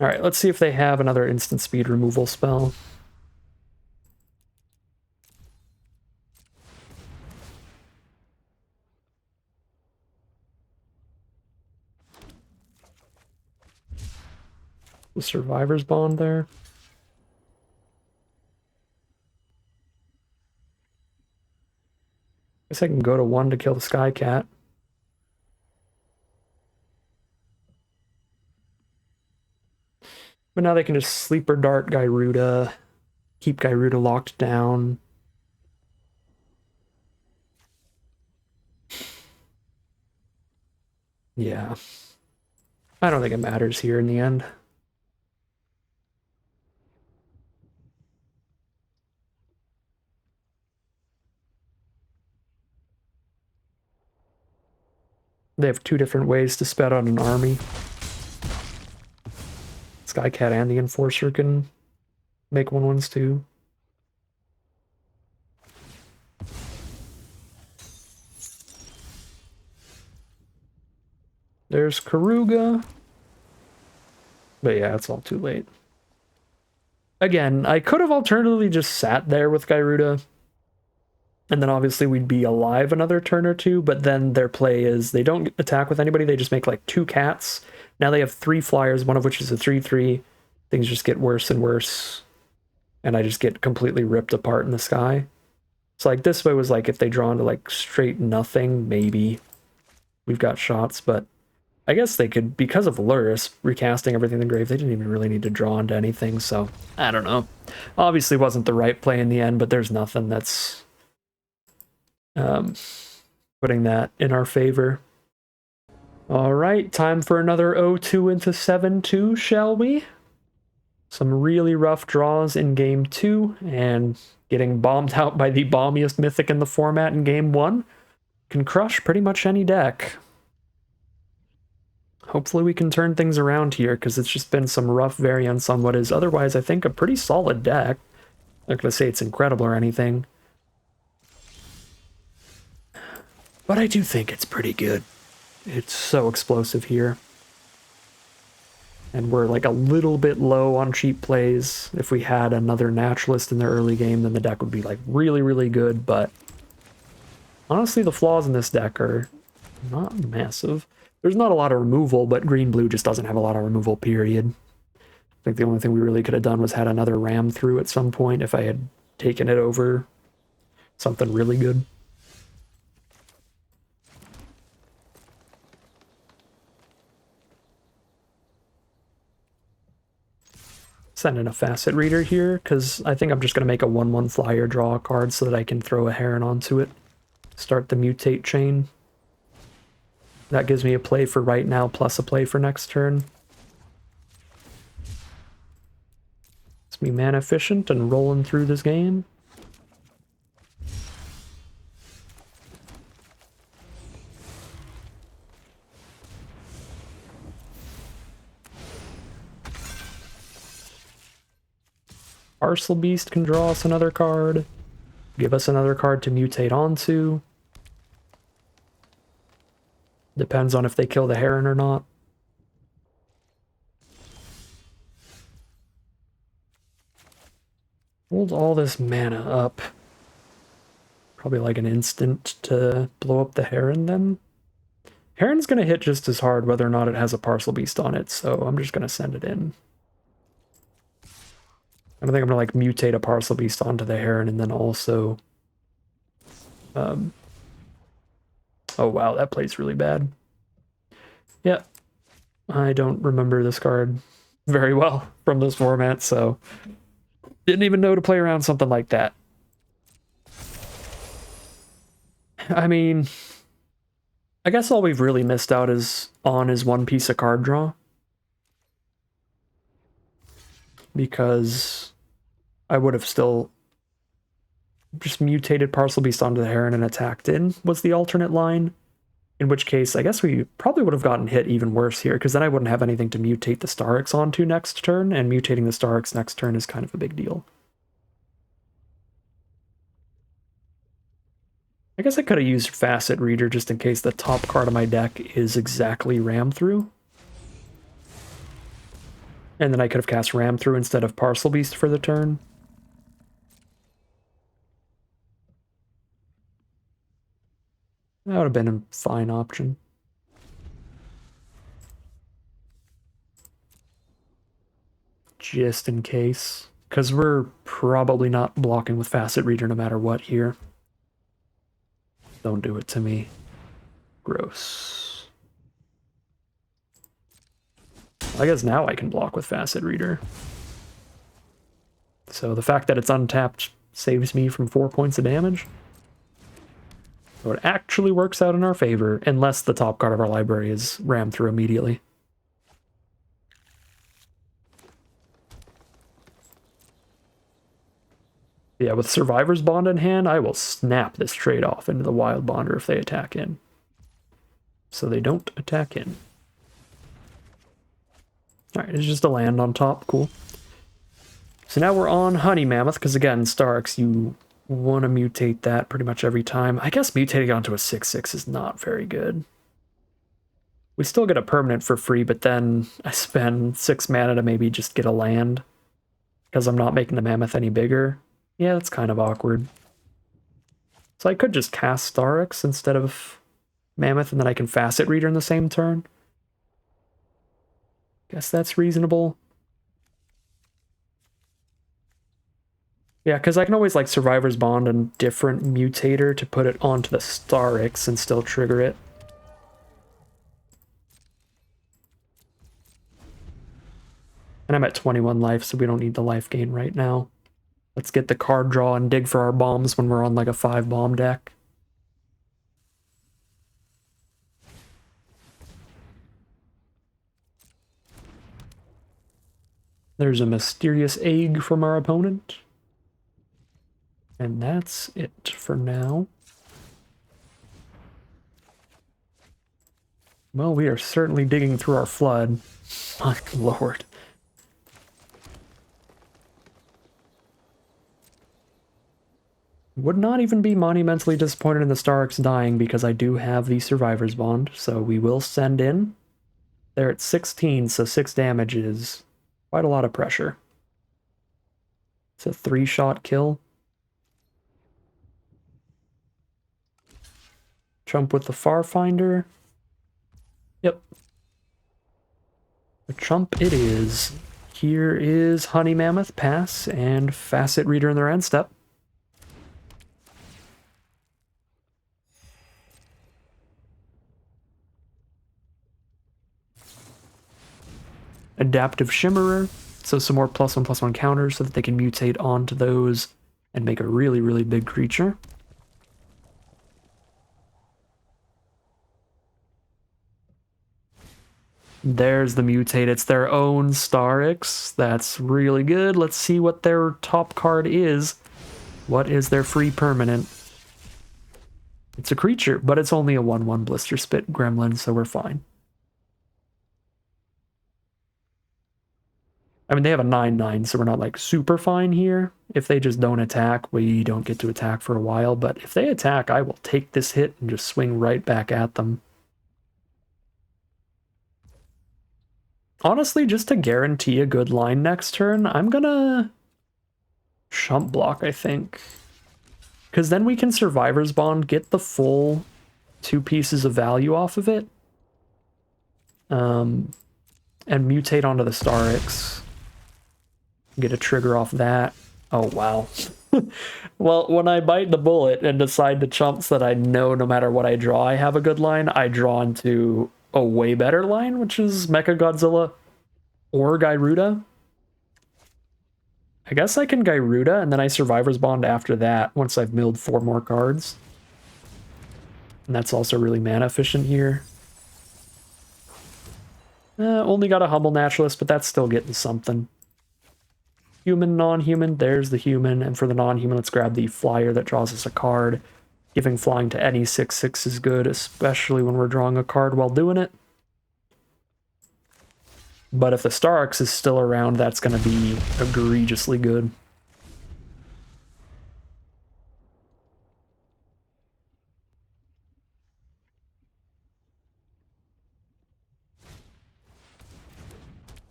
All right, let's see if they have another instant speed removal spell. The Survivor's Bond there. Guess I can go to 1 to kill the Sky Cat. But now they can just Sleeper Dart Gyruda, keep Gyruda locked down. Yeah. I don't think it matters here in the end. They have 2 different ways to sped on an army. Skycat and the Enforcer can make 1/1s too. There's Karuga. But yeah, it's all too late. Again, I could have alternatively just sat there with Gyruda, and then obviously we'd be alive another turn or two, but then their play is they don't attack with anybody, they just make like 2 cats. Now they have 3 flyers, one of which is a 3/3. Things just get worse and worse, and I just get completely ripped apart in the sky. So like this way was like if they draw into like straight nothing, maybe we've got shots, but I guess they could, because of Luris recasting everything in the grave, they didn't even really need to draw into anything, so I don't know. Obviously wasn't the right play in the end, but there's nothing that's putting that in our favor. All right, time for another 0-2 into 7-2, shall we? Some really rough draws in game 2, and getting bombed out by the bombiest mythic in the format in game 1 can crush pretty much any deck. Hopefully we can turn things around here, because it's just been some rough variance on what is otherwise, I think, a pretty solid deck. I'm not going to say it's incredible or anything, but I do think it's pretty good. It's so explosive here. And we're like a little bit low on cheap plays. If we had another Naturalist in the early game, then the deck would be like really, really good, but honestly, the flaws in this deck are not massive. There's not a lot of removal, but green-blue just doesn't have a lot of removal, period. I think the only thing we really could have done was had another ram through at some point if I had taken it over something really good. Send in a Facet Reader here, because I think I'm just going to make a 1/1 flyer, draw a card so that I can throw a Heron onto it. Start the Mutate chain. That gives me a play for right now, plus a play for next turn. Let's be mana efficient and rolling through this game. Parcel Beast can draw us another card. Give us another card to mutate onto. Depends on if they kill the Heron or not. Hold all this mana up. Probably like an instant to blow up the Heron then. Heron's going to hit just as hard whether or not it has a Parcel Beast on it, so I'm just going to send it in. I don't think I'm going to like mutate a Parcel Beast onto the Heron and then also... oh wow, that play's really bad. Yeah, I don't remember this card very well from this format, so Didn't even know to play around something like that. I mean, I guess all we've really missed out is one piece of card draw. Because I would have still just mutated Parcel Beast onto the Heron and attacked in was the alternate line. In which case, I guess we probably would have gotten hit even worse here, because then I wouldn't have anything to mutate the Starix onto next turn, and mutating the Starix next turn is kind of a big deal. I guess I could have used Facet Reader just in case the top card of my deck is exactly Ram Through. And then I could have cast Ram Through instead of Parcel Beast for the turn. That would have been a fine option. Just in case. Because we're probably not blocking with Facet Reader no matter what here. Don't do it to me. Gross. I guess now I can block with Facet Reader. So the fact that it's untapped saves me from 4 points of damage. So it actually works out in our favor, unless the top card of our library is rammed through immediately. Yeah, with Survivor's Bond in hand, I will snap this trade off into the Wild Bonder if they attack in. So they don't attack in. Alright, it's just a land on top, cool. So now we're on Honey Mammoth, because again, Starix, you want to mutate that pretty much every time. I guess mutating onto a 6/6 is not very good. We still get a permanent for free, but then I spend 6 mana to maybe just get a land, because I'm not making the Mammoth any bigger. Yeah, that's kind of awkward. So I could just cast Starix instead of Mammoth, and then I can Facet Reader in the same turn. Guess that's reasonable. Yeah, because I can always like Survivor's Bond and different mutator to put it onto the Starix and still trigger it. And I'm at 21 life, so we don't need the life gain right now. Let's get the card draw and dig for our bombs when we're on like a 5-bomb deck. There's a mysterious egg from our opponent. And that's it for now. Well, we are certainly digging through our flood. My lord. Would not even be monumentally disappointed in the Starix dying because I do have the Survivor's Bond, so we will send in. They're at 16, so 6 damage is quite a lot of pressure. It's a 3-shot kill. Chump with the Farfinder. Yep. A chump it is. Here is Honey Mammoth, pass, and Facet Reader in their end step. Adaptive Shimmerer, so some more +1/+1 counters so that they can mutate onto those and make a really, really big creature. There's the mutate. It's their own Starix. That's really good. Let's see what their top card is. What is their free permanent? It's a creature, but it's only a 1/1 Blister Spit Gremlin, so we're fine. I mean, they have a 9/9, so we're not like super fine here. If they just don't attack, we don't get to attack for a while, but if they attack, I will take this hit and just swing right back at them. Honestly, just to guarantee a good line next turn, I'm gonna chump block, I think. Because then we can Survivor's Bond, get the full 2 pieces of value off of it. And mutate onto the Starix. Get a trigger off that. Oh, wow. Well, when I bite the bullet and decide to chump so that I know no matter what I draw I have a good line, I draw into a way better line, which is Mechagodzilla or Gyruda. I guess I can Gyruda, and then I Survivor's Bond after that, once I've milled 4 more cards. And that's also really mana efficient here. Only got a Humble Naturalist, but that's still getting something. Human, non-human, there's the human, and for the non-human, let's grab the Flyer that draws us a card. Giving flying to any 6/6 is good, especially when we're drawing a card while doing it. But if the Starks is still around, that's going to be egregiously good.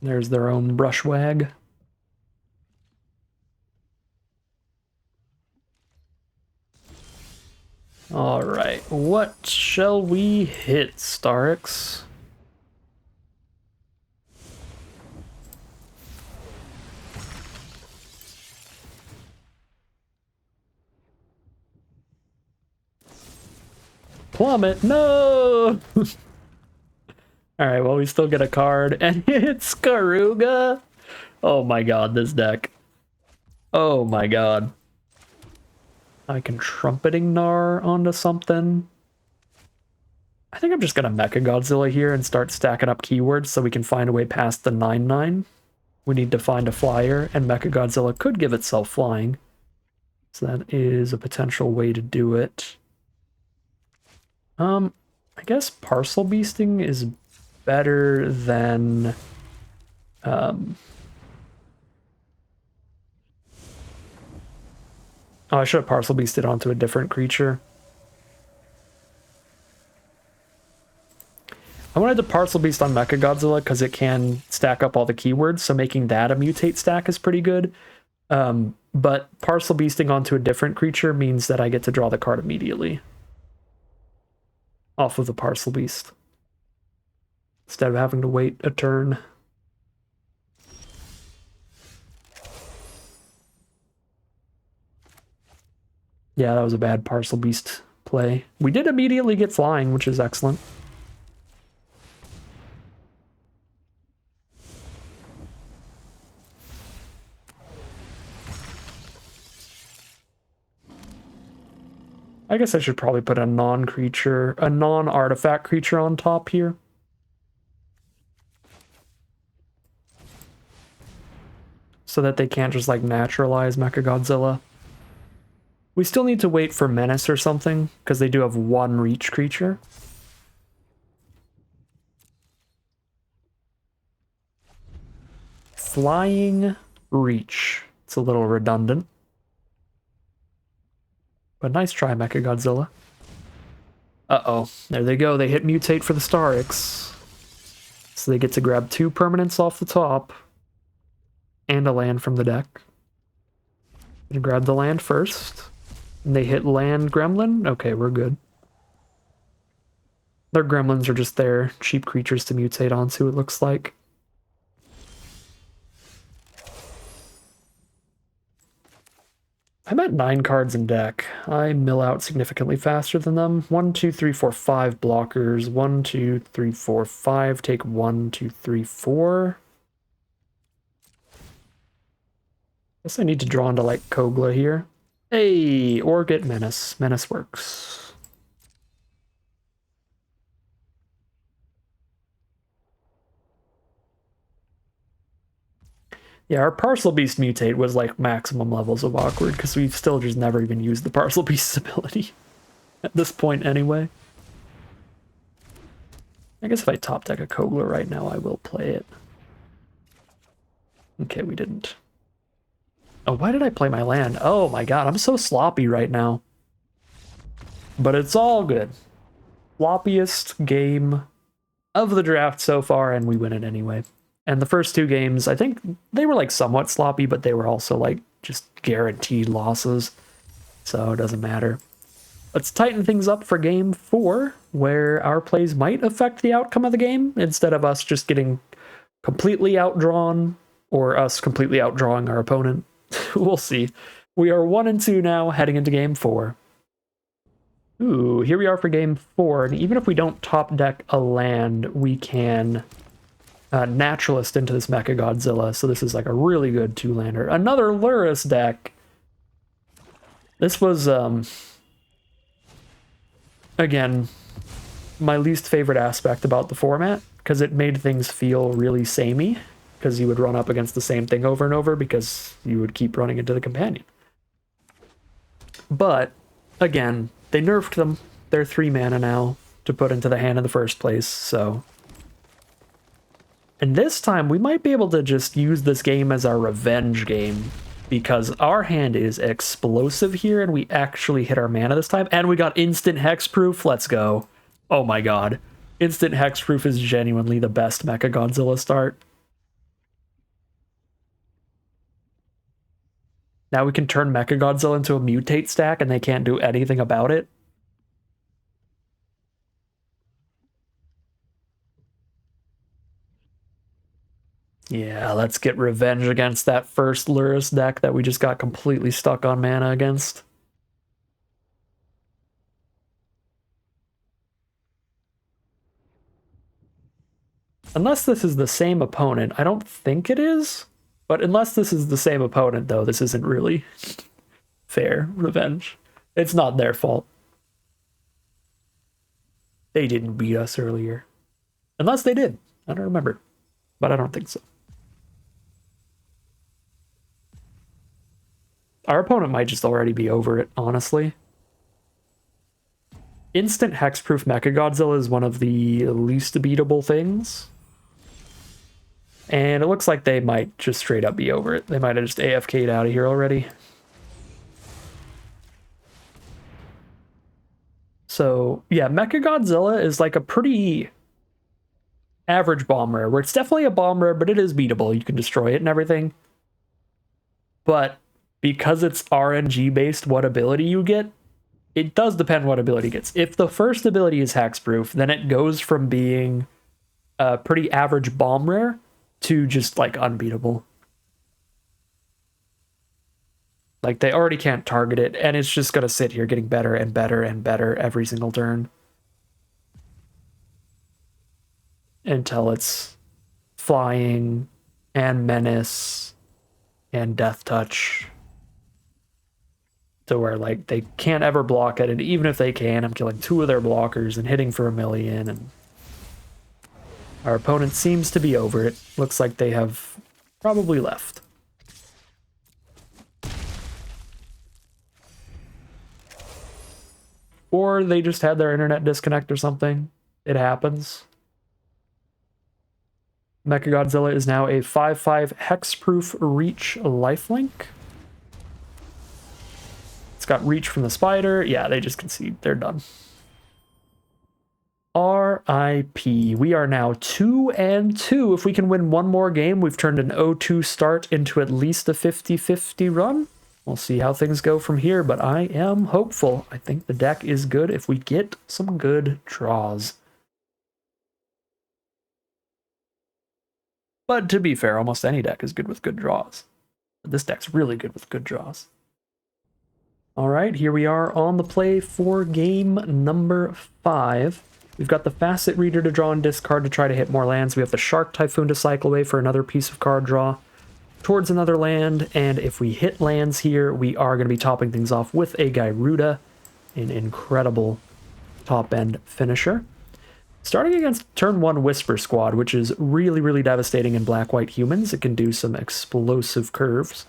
There's their own Brushwag. All right, what shall we hit, Starks? Plummet, no! Alright, well, we still get a card, and it's Karuga! Oh my god, this deck. Oh my god. I can Trumpeting Gnar onto something. I think I'm just gonna Mecha Godzilla here and start stacking up keywords so we can find a way past the 9/9. We need to find a flyer, and Mecha Godzilla could give itself flying. So that is a potential way to do it. I guess Parcel Beasting is better than oh, I should have Parcel Beasted onto a different creature. I wanted to Parcel Beast on Mecha Godzilla because it can stack up all the keywords, so making that a mutate stack is pretty good. But Parcel Beasting onto a different creature means that I get to draw the card immediately off of the Parcel Beast, instead of having to wait a turn. Yeah, that was a bad Parcel Beast play. We did immediately get flying, which is excellent. I guess I should probably put a non-creature, a non-artifact creature on top here. So that they can't just, like, naturalize Mechagodzilla. We still need to wait for Menace or something, because they do have one reach creature. Flying Reach. It's a little redundant. But nice try, Mechagodzilla. Uh-oh. There they go. They hit Mutate for the Starix. So they get to grab 2 permanents off the top. And a land from the deck. And grab the land first. And they hit land Gremlin. Okay, we're good. Their Gremlins are just there. Cheap creatures to mutate onto, it looks like. I'm at 9 cards in deck. I mill out significantly faster than them. 1, 2, 3, 4, 5 blockers. 1, 2, 3, 4, 5. Take 1, 2, 3, 4. Guess I need to draw into, like, Kogla here. Hey, or get Menace. Menace works. Yeah, our Parcel Beast mutate was like maximum levels of awkward because we've still just never even used the Parcel Beast's ability at this point anyway. I guess if I top deck a Kogla right now, I will play it. Okay, we didn't. Oh, why did I play my land? Oh my god, I'm so sloppy right now. But it's all good. Floppiest game of the draft so far, and we win it anyway. And the first 2 games, I think they were like somewhat sloppy, but they were also like just guaranteed losses. So it doesn't matter. Let's tighten things up for game 4, where our plays might affect the outcome of the game instead of us just getting completely outdrawn or us completely outdrawing our opponent. We'll see. We are 1-2 now, heading into game 4. Ooh, here we are for game 4, and even if we don't top deck a land, we can Naturalist into this Mecha Godzilla, so this is like a really good two-lander. Another Lurrus deck. This was, again, my least favorite aspect about the format, because it made things feel really samey, because you would run up against the same thing over and over because you would keep running into the companion. But, again, they nerfed them. They're 3 mana now to put into the hand in the first place, so... And this time, we might be able to just use this game as our revenge game, because our hand is explosive here, and we actually hit our mana this time, and we got instant hexproof. Let's go. Oh my god. Instant hexproof is genuinely the best Mecha Godzilla start. Now we can turn Mecha Godzilla into a mutate stack, and they can't do anything about it. Yeah, let's get revenge against that first Lurrus deck that we just got completely stuck on mana against. Unless this is the same opponent. I don't think it is. But unless this is the same opponent, though, this isn't really fair revenge. It's not their fault. They didn't beat us earlier. Unless they did. I don't remember. But I don't think so. Our opponent might just already be over it, honestly. Instant hexproof Mechagodzilla is one of the least beatable things. And it looks like they might just straight up be over it. They might have just AFK'd out of here already. So, yeah, Mechagodzilla is like a pretty average bomb rare, where it's definitely a bomb rare, but it is beatable. You can destroy it and everything. But because it's RNG based what ability you get, it does depend what ability it gets. If the first ability is hexproof, then it goes from being a pretty average bomb rare to just like unbeatable. Like they already can't target it, and it's just gonna sit here getting better and better and better every single turn. Until it's flying and menace and death touch. To where like they can't ever block it, and even if they can, I'm killing 2 of their blockers and hitting for 1,000,000, and our opponent seems to be over it. Looks like they have probably left. Or they just had their internet disconnect or something. It happens. Mechagodzilla is now a 5/5 hexproof reach lifelink. It's got reach from the spider. Yeah, they just concede. They're done. RIP. We are now 2-2. If we can win one more game, we've turned an 0-2 start into at least a 50-50 run. We'll see how things go from here, but I am hopeful. I think the deck is good if we get some good draws. But to be fair, almost any deck is good with good draws. But this deck's really good with good draws. All right, here we are on the play for game number 5. We've got the Facet Reader to draw and discard to try to hit more lands. We have the Shark Typhoon to cycle away for another piece of card draw towards another land, and if we hit lands here, we are going to be topping things off with a Gyruda, an incredible top-end finisher. Starting against turn 1 Whisper Squad, which is really, really devastating in black-white humans. It can do some explosive curves.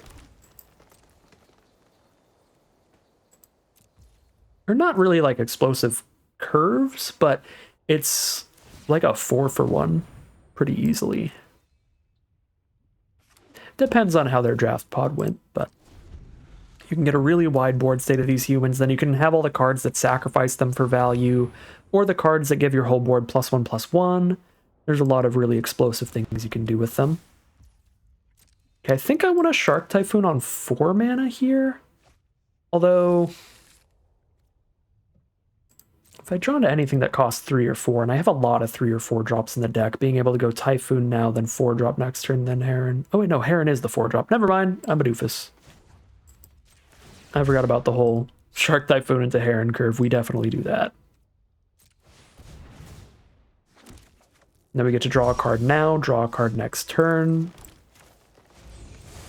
They're not really like explosive curves, but it's like a 4-for-1 pretty easily. Depends on how their draft pod went, but you can get a really wide board state of these humans. Then you can have all the cards that sacrifice them for value, or the cards that give your whole board +1/+1. There's a lot of really explosive things you can do with them. Okay, I think I want a Shark Typhoon on 4 mana here. Although, if I draw into anything that costs 3 or 4, and I have a lot of 3 or 4 drops in the deck, being able to go Typhoon now, then 4-drop next turn, then Heron. Oh wait, no, Heron is the 4-drop. Never mind, I'm a doofus. I forgot about the whole Shark Typhoon into Heron curve. We definitely do that. Then we get to draw a card now, draw a card next turn.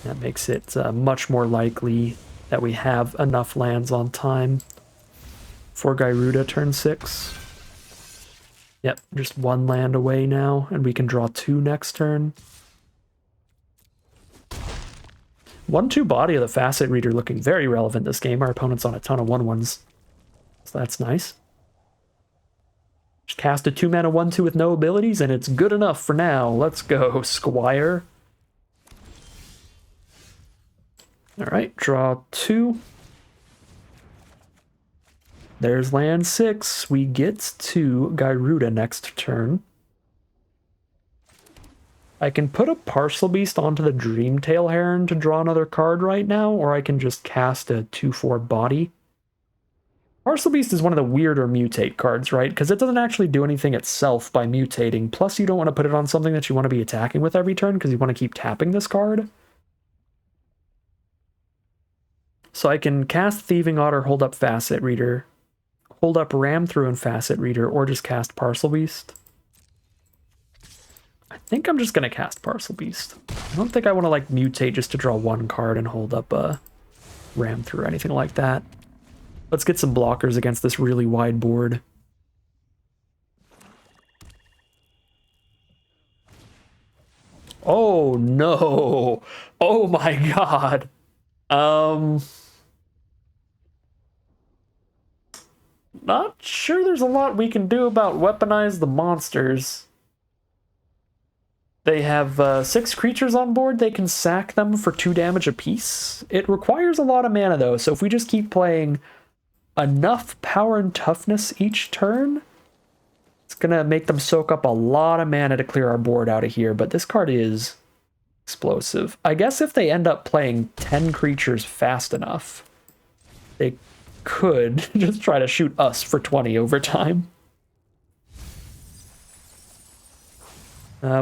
That makes it much more likely that we have enough lands on time for Gyruda turn 6. Yep, just one land away now, and we can draw 2 next turn. 1/2 body of the Facet Reader looking very relevant this game. Our opponent's on a ton of 1/1s, so that's nice. Just cast a 2-mana 1/2 with no abilities, and it's good enough for now. Let's go, Squire. Alright, draw 2. There's land 6. We get to Gyruda next turn. I can put a Parcel Beast onto the Dreamtail Heron to draw another card right now, or I can just cast a 2/4 body. Parcel Beast is one of the weirder mutate cards, right? Because it doesn't actually do anything itself by mutating. Plus, you don't want to put it on something that you want to be attacking with every turn, because you want to keep tapping this card. So I can cast Thieving Otter, hold up Facet Reader, hold up Ram Through and Facet Reader, or just cast Parcel Beast. I think I'm just going to cast Parcel Beast. I don't think I want to like mutate just to draw one card and hold up a Ram Through or anything like that. Let's get some blockers against this really wide board. Oh no! Oh my god! Not sure there's a lot we can do about Weaponize the Monsters. They have 6 creatures on board. They can sack them for 2 damage apiece. It requires a lot of mana, though, so if we just keep playing enough power and toughness each turn, it's going to make them soak up a lot of mana to clear our board out of here, but this card is explosive. I guess if they end up playing 10 creatures fast enough, they could just try to shoot us for 20 over time.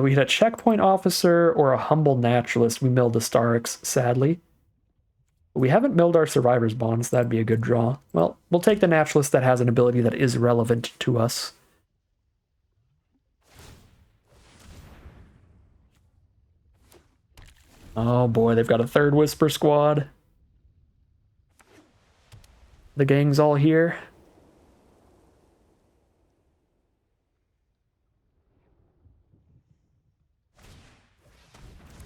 We hit a Checkpoint Officer or a Humble Naturalist. We milled the Starix, sadly. We haven't milled our Survivor's Bond, so that'd be a good draw. Well, we'll take the Naturalist that has an ability that is relevant to us. Oh boy, they've got a 3rd Whisper Squad. The gang's all here.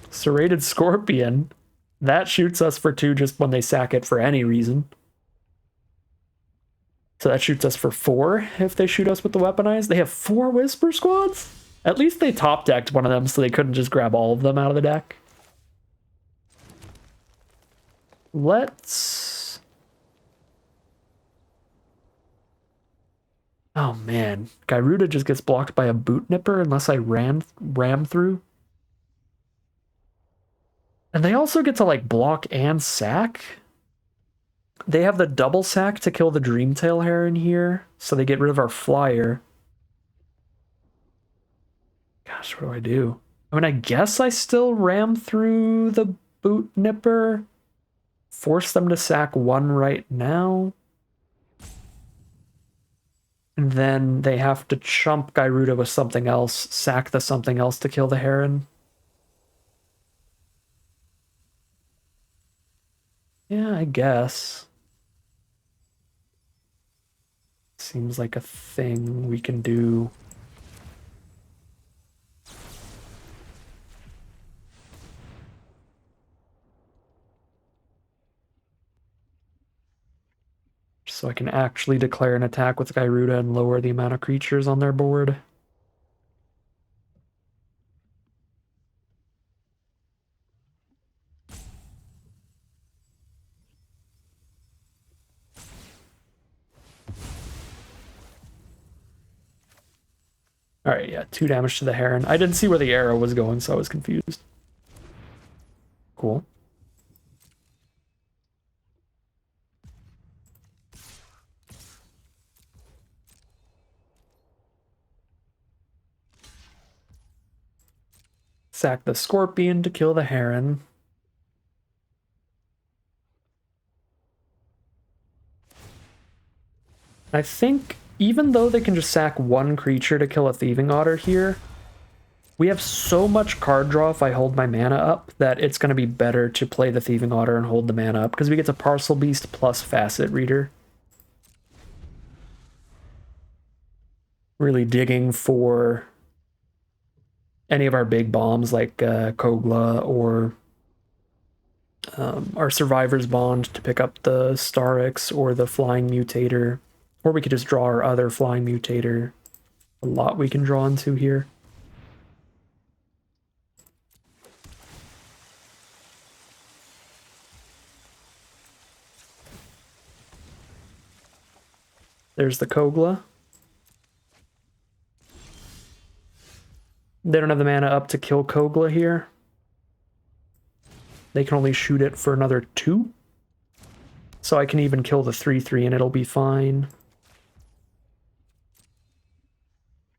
Serrated Scorpion. That shoots us for 2 just when they sack it for any reason. So that shoots us for 4 if they shoot us with the Weaponize. They have 4 Whisper Squads? At least they top-decked one of them so they couldn't just grab all of them out of the deck. Let's... Oh man, Gyruda just gets blocked by a Boot Nipper unless I ram through. And they also get to like block and sack. They have the double sack to kill the Dreamtail Heron here, so they get rid of our flyer. Gosh, what do I do? I mean, I guess I still ram through the Boot Nipper. Force them to sack 1 right now. And then they have to chump Gyruda with something else, sack the something else to kill the Heron. Yeah, I guess. Seems like a thing we can do. So I can actually declare an attack with Gyruda and lower the amount of creatures on their board. Alright, yeah, 2 damage to the Heron. I didn't see where the arrow was going, so I was confused. Cool. Sack the Scorpion to kill the Heron. I think even though they can just sack 1 creature to kill a Thieving Otter here, We have so much card draw if I hold my mana up that it's going to be better to play the Thieving Otter and hold the mana up because we get to Parcel Beast plus Facet Reader. Really digging for any of our big bombs like Kogla or our Survivor's Bond to pick up the Starix or the Flying Mutator. Or we could just draw our other Flying Mutator. A lot we can draw into here. There's the Kogla. They don't have the mana up to kill Kogla here. They can only shoot it for another 2. So I can even kill the 3/3 and it'll be fine.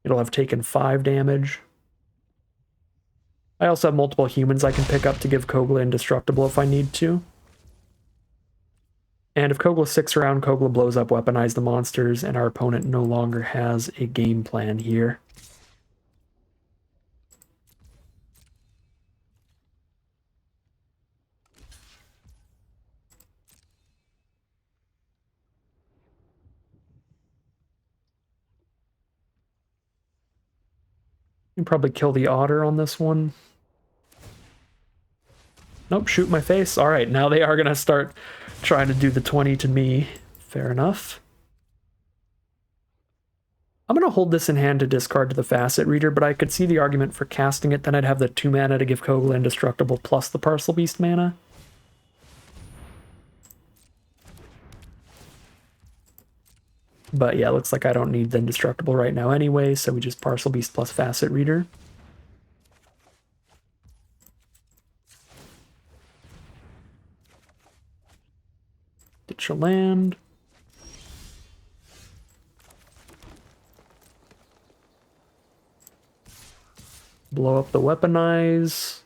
It'll have taken 5 damage. I also have multiple humans I can pick up to give Kogla indestructible if I need to. And if Kogla sticks around, Kogla blows up, weaponize the monsters, and our opponent no longer has a game plan here. You can probably kill the otter on this one. Nope, shoot my face. All right, now they are going to start trying to do the 20 to me. Fair enough. I'm going to hold this in hand to discard to the Facet Reader, but I could see the argument for casting it. Then I'd have the 2 mana to give Kogla indestructible plus the Parcel Beast mana. But yeah, looks like I don't need the indestructible right now anyway, so we just Parcel Beast plus Facet Reader. Ditch a land. Blow up the weaponize.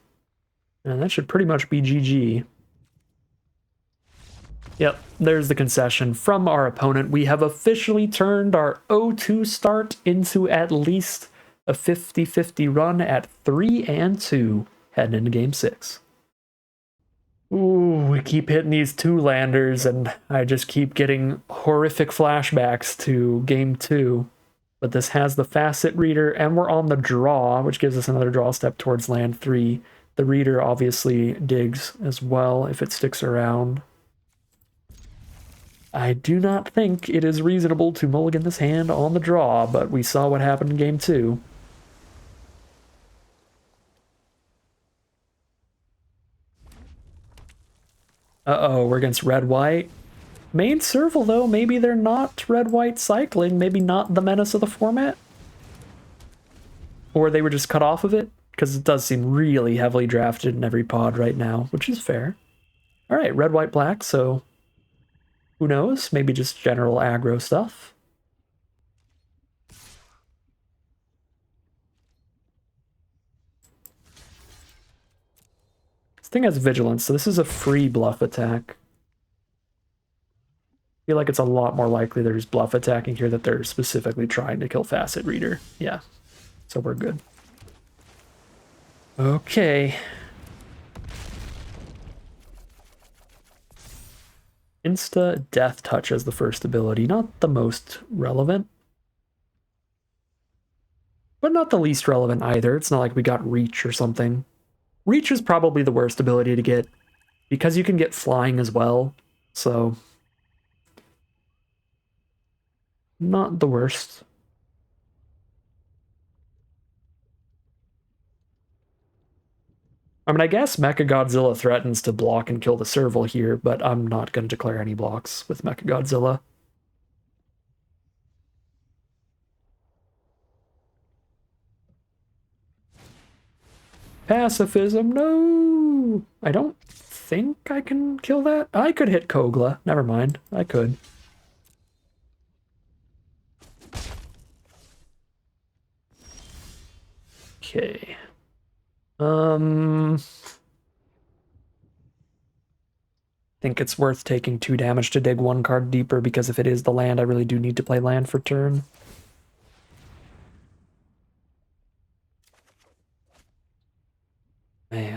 And that should pretty much be GG. Yep, there's the concession from our opponent. We have officially turned our 0-2 start into at least a 50-50 run at 3-2 heading into game 6. Ooh, we keep hitting these 2-landers and I just keep getting horrific flashbacks to game 2. But this has the Facet Reader and we're on the draw, which gives us another draw step towards land 3. The Reader obviously digs as well if it sticks around. I do not think it is reasonable to mulligan this hand on the draw, but we saw what happened in game 2. Uh-oh, we're against red-white. Main Serval, though, maybe they're not red-white cycling, maybe not the menace of the format? Or they were just cut off of it? Because it does seem really heavily drafted in every pod right now, which is fair. Alright, red, white, black, so who knows? Maybe just general aggro stuff. This thing has vigilance, so this is a free bluff attack. I feel like it's a lot more likely they're just bluff attacking here, that they're specifically trying to kill Facet Reader. Yeah, so we're good. Okay. Insta Death Touch as the first ability. Not the most relevant, but not the least relevant either. It's not like we got Reach or something. Reach is probably the worst ability to get because you can get flying as well, so not the worst. I mean, I guess Mechagodzilla threatens to block and kill the Serval here, but I'm not going to declare any blocks with Mechagodzilla. Pacifism, no! I don't think I can kill that. I could hit Kogla. Never mind. I could. Okay. Think it's worth taking 2 damage to dig 1 card deeper, because if it is the land, I really do need to play land for turn.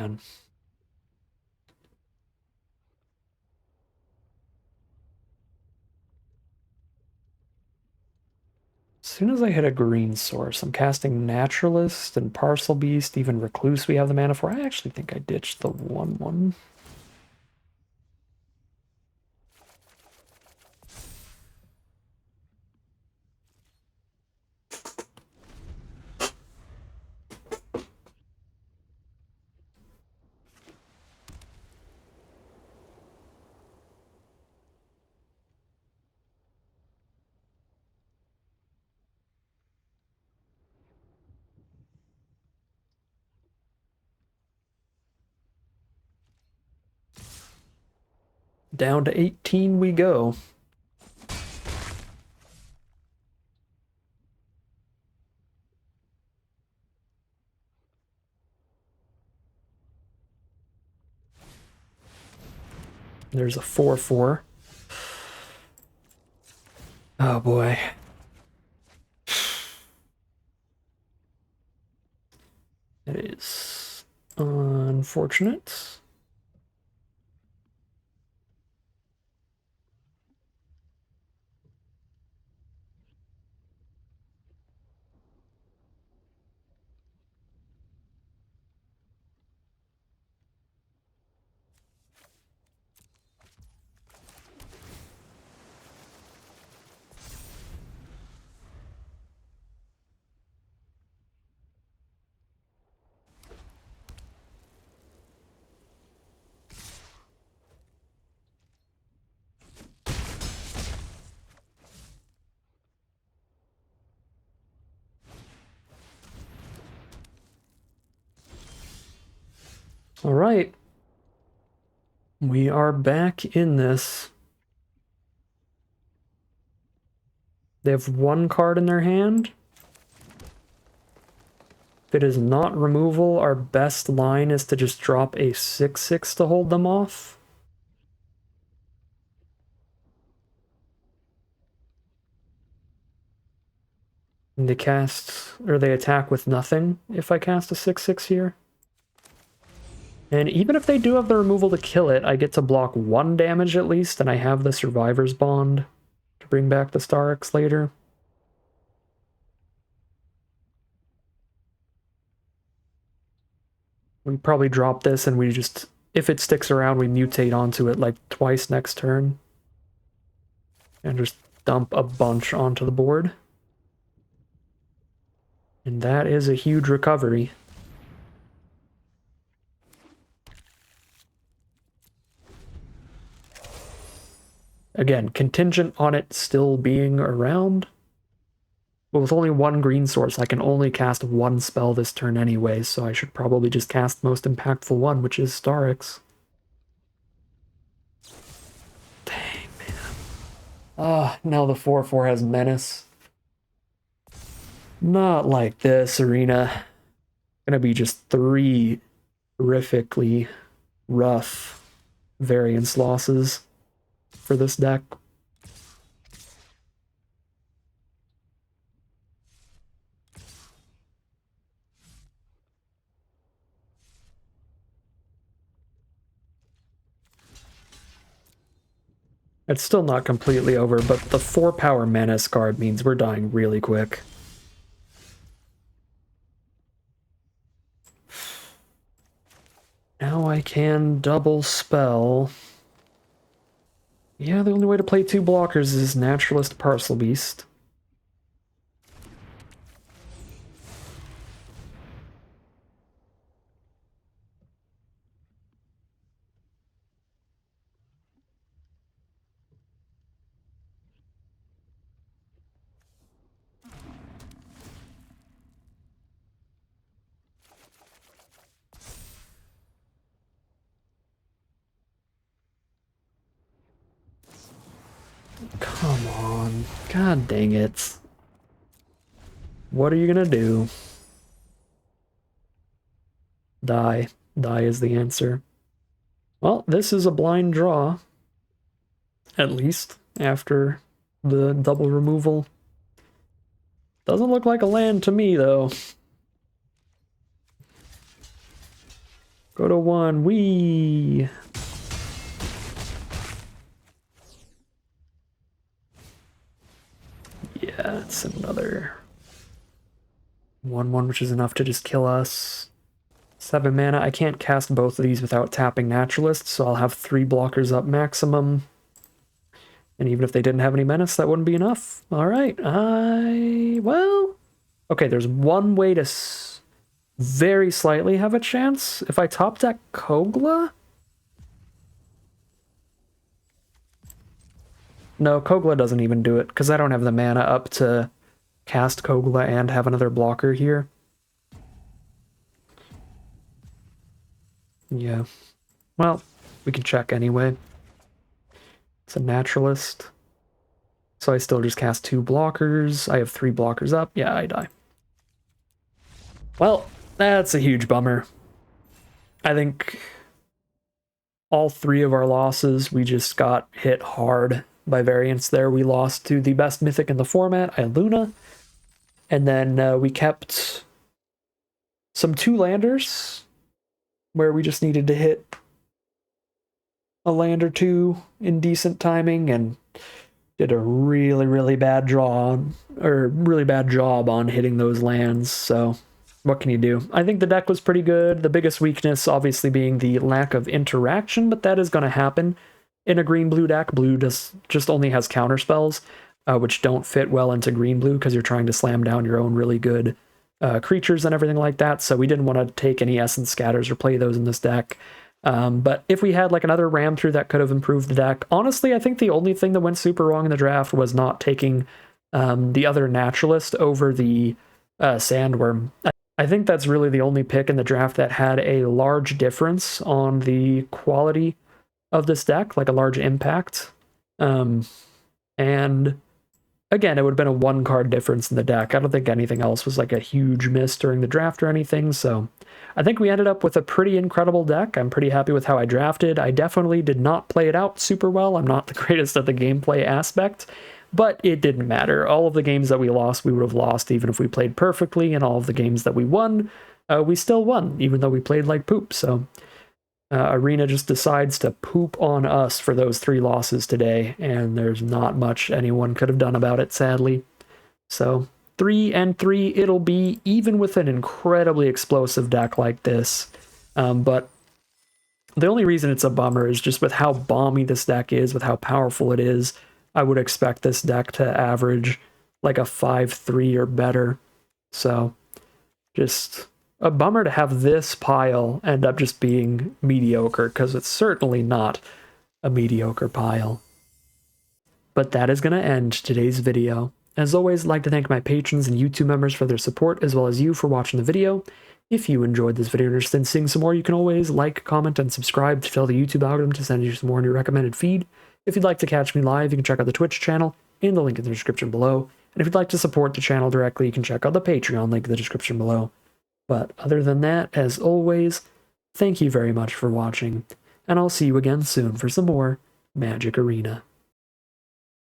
man. As soon as I hit a green source, I'm casting Naturalist and Parcel Beast, even Recluse we have the mana for. I actually think I ditched the 1/1. Down to 18 we go. There's a 4/4. Oh boy. That is unfortunate. All right. We are back in this. They have one card in their hand. If it is not removal, our best line is to just drop a 6/6 to hold them off. And they cast, or they attack with nothing if I cast a 6/6 here. And even if they do have the removal to kill it, I get to block 1 damage at least, and I have the Survivor's Bond to bring back the Starix later. We probably drop this and we just, if it sticks around, we mutate onto it like twice next turn. And just dump a bunch onto the board. And that is a huge recovery. Again, contingent on it still being around. But with only 1 green source, I can only cast 1 spell this turn anyway, so I should probably just cast the most impactful one, which is Starix. Dang, man. Ah, now the 4/4 has Menace. Not like this, Arena. Gonna be just 3 horrifically rough variance losses for this deck. It's still not completely over, but the 4-power Menace card means we're dying really quick. Now I can double spell. Yeah, the only way to play 2 blockers is Naturalist Parcel Beast. Come on. God dang it. What are you gonna do? Die. Die is the answer. Well, this is a blind draw. At least, after the double removal. Doesn't look like a land to me, though. Go to 1. Whee! Yeah, it's another 1/1, which is enough to just kill us. 7 mana. I can't cast both of these without tapping Naturalist, so I'll have 3 blockers up maximum. And even if they didn't have any menace, that wouldn't be enough. Alright, well... Okay, there's one way to very slightly have a chance. If I top deck Kogla? No, Kogla doesn't even do it, because I don't have the mana up to cast Kogla and have another blocker here. Yeah. Well, we can check anyway. It's a Naturalist. So I still just cast 2 blockers. I have 3 blockers up. Yeah, I die. Well, that's a huge bummer. I think all 3 of our losses, we just got hit hard by variance there. We lost to the best mythic in the format, Iluna. And then we kept some 2-landers where we just needed to hit a land or 2 in decent timing and did a really bad job on hitting those lands. So what can you do? I think the deck was pretty good. The biggest weakness obviously being the lack of interaction, but that is going to happen in a green-blue deck. Blue just only has counter spells, which don't fit well into green-blue because you're trying to slam down your own really good creatures and everything like that. So we didn't want to take any Essence Scatters or play those in this deck. But if we had like another ram through, that could have improved the deck. Honestly, I think the only thing that went super wrong in the draft was not taking the other Naturalist over the Sandworm. I think that's really the only pick in the draft that had a large difference on the quality of this deck, like a large impact. And again, it would have been a 1-card difference in the deck. I don't think anything else was like a huge miss during the draft or anything, so I think we ended up with a pretty incredible deck. I'm pretty happy with how I drafted. I definitely did not play it out super well. I'm not the greatest at the gameplay aspect, but it didn't matter. All of the games that we lost, we would have lost even if we played perfectly, and all of the games that we won, we still won, even though we played like poop. So Arena just decides to poop on us for those 3 losses today, and there's not much anyone could have done about it, sadly. So 3-3 it'll be, even with an incredibly explosive deck like this. But the only reason it's a bummer is just with how bomby this deck is, with how powerful it is. I would expect this deck to average like a 5-3 or better. So just a bummer to have this pile end up just being mediocre, because it's certainly not a mediocre pile. But that is going to end today's video. As always, I'd like to thank my patrons and YouTube members for their support, as well as you for watching the video. If you enjoyed this video and are interested in seeing some more, you can always like, comment, and subscribe to tell the YouTube algorithm to send you some more in your recommended feed. If you'd like to catch me live, you can check out the Twitch channel in the link in the description below. And if you'd like to support the channel directly, you can check out the Patreon link in the description below. But other than that, as always, thank you very much for watching, and I'll see you again soon for some more Magic Arena.